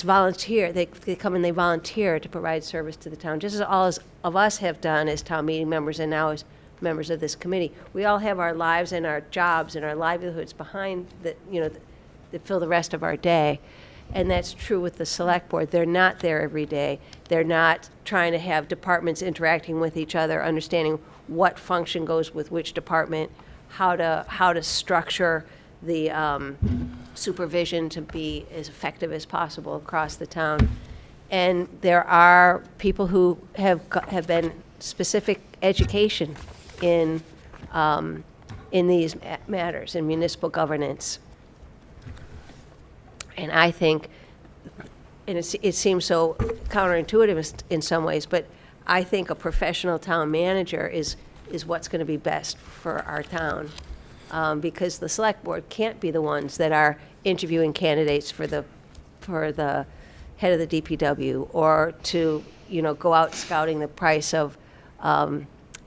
volunteer. They come and they volunteer to provide service to the town, just as all of us have done as town meeting members and now as members of this committee. We all have our lives and our jobs and our livelihoods behind that fill the rest of our day. And that's true with the select board. They're not there every day. They're not trying to have departments interacting with each other, understanding what function goes with which department, how to structure the supervision to be as effective as possible across the town. And there are people who have been specific education in these matters, in municipal governance. And I think, and it seems so counterintuitive in some ways, but I think a professional town manager is what's going to be best for our town, because the select board can't be the ones that are interviewing candidates for the head of the DPW, or to go out scouting the price of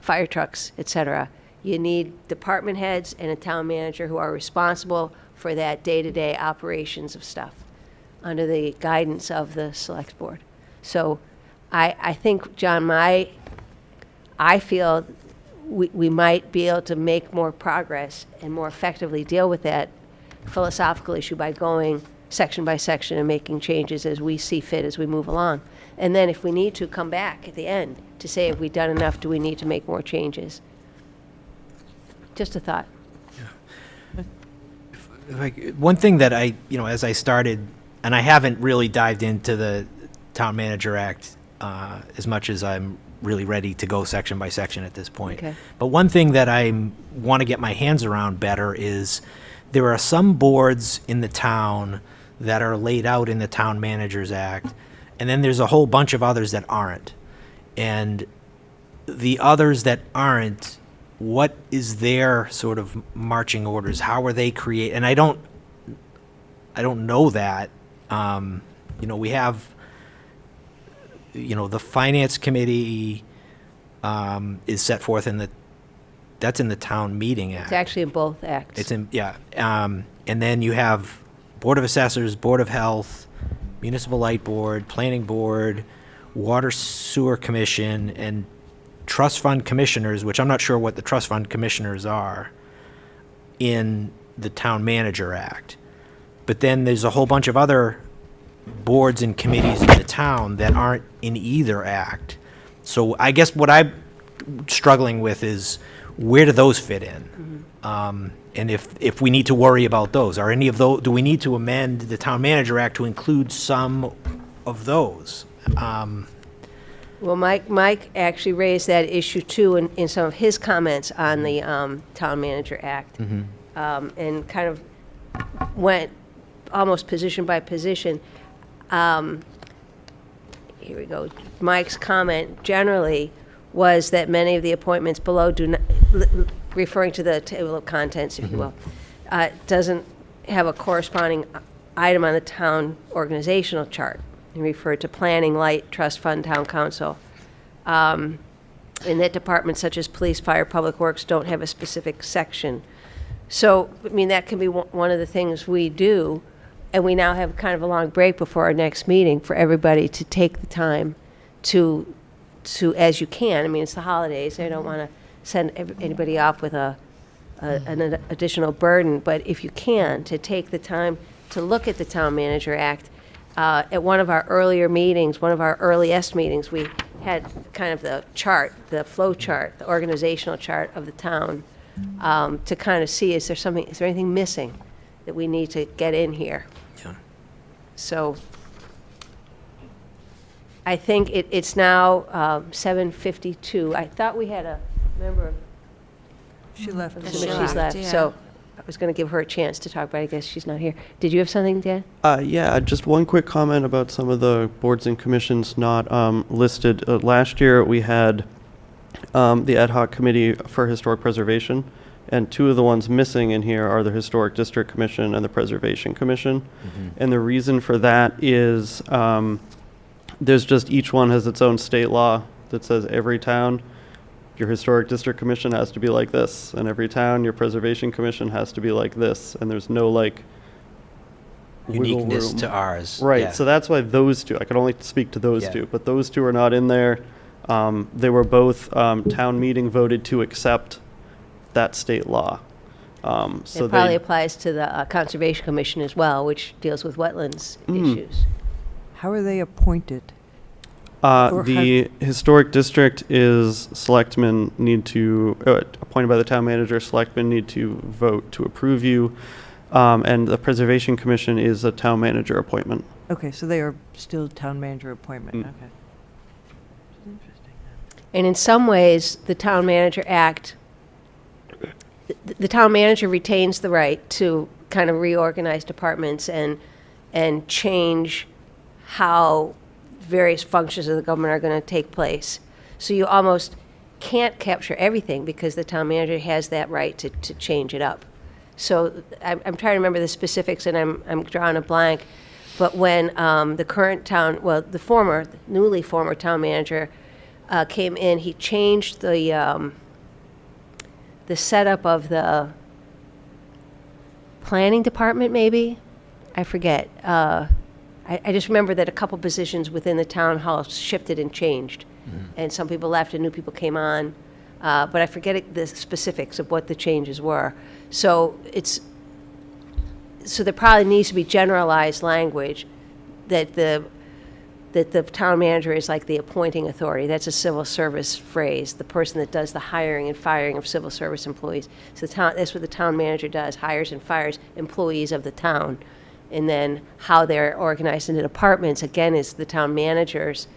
fire trucks, et cetera. You need department heads and a town manager who are responsible for that day-to-day operations of stuff under the guidance of the select board. So I think, John, I feel we might be able to make more progress and more effectively deal with that philosophical issue by going section by section and making changes as we see fit as we move along. And then if we need to, come back at the end to say, have we done enough? Do we need to make more changes? Just a thought. One thing that I, as I started, and I haven't really dived into the Town Manager Act as much as I'm really ready to go section by section at this point. Okay. But one thing that I want to get my hands around better is there are some boards in the town that are laid out in the Town Managers Act, and then there's a whole bunch of others that aren't. And the others that aren't, what is their sort of marching orders? How are they created? And I don't know that. We have, the Finance Committee, is set forth that's in the Town Meeting Act. It's actually in both acts. It's in, yeah. And then you have Board of Assessors, Board of Health, Municipal Light Board, Planning Board, Water Sewer Commission, and Trust Fund Commissioners, which I'm not sure what the Trust Fund Commissioners are, in the Town Manager Act. But then there's a whole bunch of other boards and committees in the town that aren't in either act. So I guess what I'm struggling with is, where do those fit in? And if we need to worry about those, are any of those, do we need to amend the Town Manager Act to include some of those? Well, Mike actually raised that issue too in some of his comments on the Town Manager Act. And kind of went almost position by position. Here we go. Mike's comment generally was that many of the appointments below do not, referring to the table of contents, if you will, doesn't have a corresponding item on the town organizational chart. He referred to planning, light, trust fund, town council. And that departments such as police, fire, public works don't have a specific section. So, I mean, that can be one of the things we do, and we now have kind of a long break before our next meeting for everybody to take the time to as you can. I mean, it's the holidays. I don't want to send anybody off with an additional burden, but if you can, to take the time to look at the Town Manager Act. At one of our earlier meetings, one of our earliest meetings, we had kind of the chart, the flow chart, the organizational chart of the town, to kind of see, is there anything missing that we need to get in here? Yeah. So I think it's now 7:52. I thought we had a member of, She left. but as she's well. left, yeah. so I was going to give her a chance to talk, but I guess she's not here. Did you have something, Dan? Yeah, just one quick comment about some of the boards and commissions not listed. Last year, we had the ad hoc committee for historic preservation, and two of the ones missing in here are the Historic District Commission and the Preservation Commission. And the reason for that is there's just, each one has its own state law that says every town, your Historic District Commission has to be like this, and every town, your Preservation Commission has to be like this, and there's no, like, wiggle Uniqueness room. to ours. Right, yeah. so that's why those two, I could only speak to those Yeah. two, but those two are not in there. They were both, town meeting voted to accept that state law. So It probably they, applies to the Conservation Commission as well, which deals with wetlands issues. How are they appointed? Or the historic district is selectmen need to, appointed by the town manager, selectmen need to vote to approve you. And the Preservation Commission is a town manager appointment. Okay, so they are still town manager appointment, Mm. okay. Interesting. And in some ways, the Town Manager Act, the town manager retains the right to kind of reorganize departments and change how various functions of the government are going to take place. So you almost can't capture everything because the town manager has that right to change it up. So I'm trying to remember the specifics, and I'm drawing a blank. But when the current town, well, the newly former town manager came in, he changed the setup of the planning department, maybe? I forget. I just remember that a couple positions within the town hall shifted and changed. And some people left and new people came on. But I forget the specifics of what the changes were. So there probably needs to be generalized language that the town manager is like the appointing authority. That's a civil service phrase, the person that does the hiring and firing of civil service employees. So that's what the town manager does, hires and fires employees of the town. And then how they're organized into departments, again, is the town manager's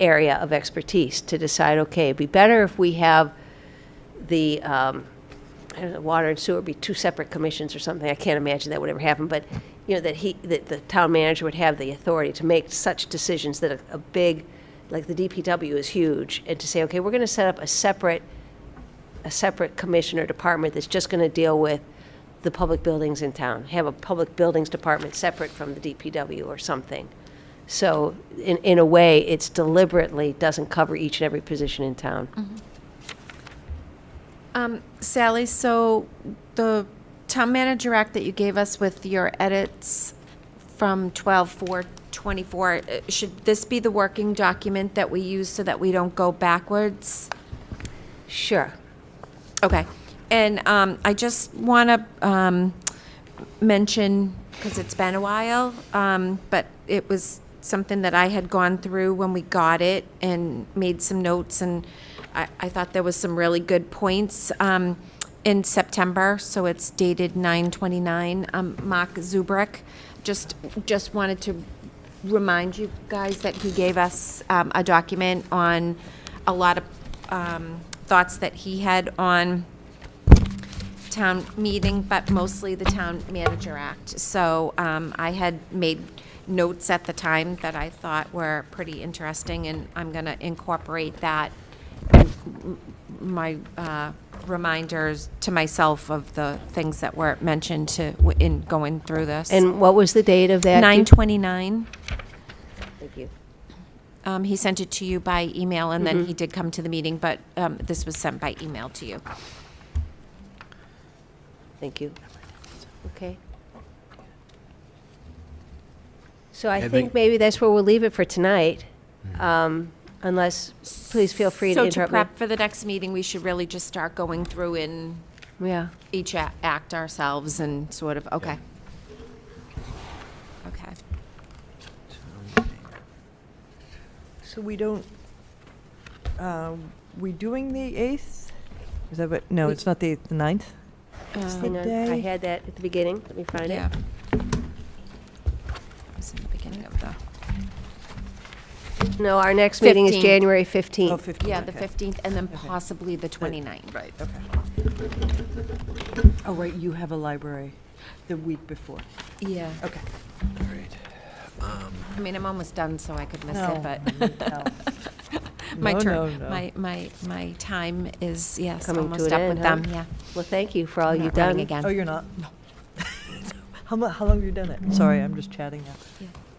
area of expertise to decide, okay, it'd be better if we have the I don't know, water and sewer be two separate commissions or something. I can't imagine that would ever happen, but you know, that the town manager would have the authority to make such decisions that a big, like the DPW is huge, and to say, okay, we're going to set up a separate commission or department that's just going to deal with the public buildings in town. Have a public buildings department separate from the DPW or something. So in a way, it's deliberately doesn't cover each and every position in town. Sally, so the town manager act that you gave us with your edits from 12/4/24, should this be the working document that we use so that we don't go backwards? Sure. Okay. And I just want to mention, because it's been a while, but it was something that I had gone through when we got it and made some notes, and I thought there was some really good points in September, so it's dated 9/29. Mark Zubrick just wanted to remind you guys that he gave us a document on a lot of thoughts that he had on town meeting, but mostly the Town Manager Act. So I had made notes at the time that I thought were pretty interesting, and I'm going to incorporate that in my reminders to myself of the things that were mentioned in going through this. And what was the date of that? 9/29. Thank you. He sent it to you by email, and then he did come to the meeting, but this was sent by email to you. Thank you. Okay. So I Yeah, think maybe that's where we'll leave it for tonight, unless, please feel free to So to interrupt prep for the next meeting, we should really just start going through in me. Yeah. each act ourselves and sort of, okay. Okay. So we don't, we doing the 8th? Is that what, no, it's not the 8th, the 9th? Hang on, I day? had that at the beginning. Let me find it. Yeah. It was in the beginning of the, No, our next meeting is 15th. January Oh, 15th. 15th. yeah, the okay. 15th, and then possibly the 29th. Right, okay. Oh, right, you have a library the week before. Yeah. Okay. I mean, I'm almost done, so I could miss No, it, but no. my No, turn, no, no. my time is, yes, Coming to almost an up with end, huh? them, yeah. Well, thank you for all I'm you've not running done. again. Oh, you're not? No. How long have you done it? Sorry, I'm just chatting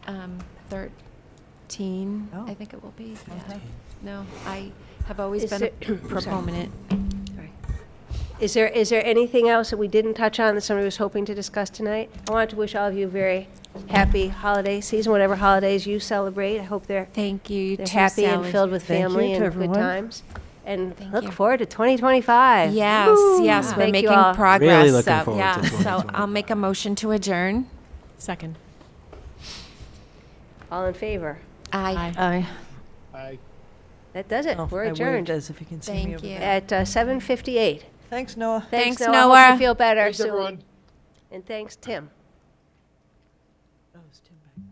now. 13, Oh. I think it will be. Yeah. Okay. No, I have always Is been a there- proponent. Sorry. Is there anything else that we didn't touch on that somebody was hoping to discuss tonight? I wanted to wish all of you a very happy holiday season, whatever holidays you celebrate. I hope they're Thank you, you they're too, happy and Sally. filled with Thank you family to and everyone. good times. And Thank look you. forward to 2025. Yes, Woo! yes, we're Thank you making all. progress. Really looking so, forward yeah, to So 2025. I'll make a motion to adjourn. Second. All in favor? Aye. Aye. I That does it. Oh, We're I waved adjourned as if you can see me Thank over you. there. at 7:58. Thanks, Noah. Thanks, Noah. Hope Noah. you feel better thanks soon. everyone. And thanks, Tim. Oh, it's Tim back.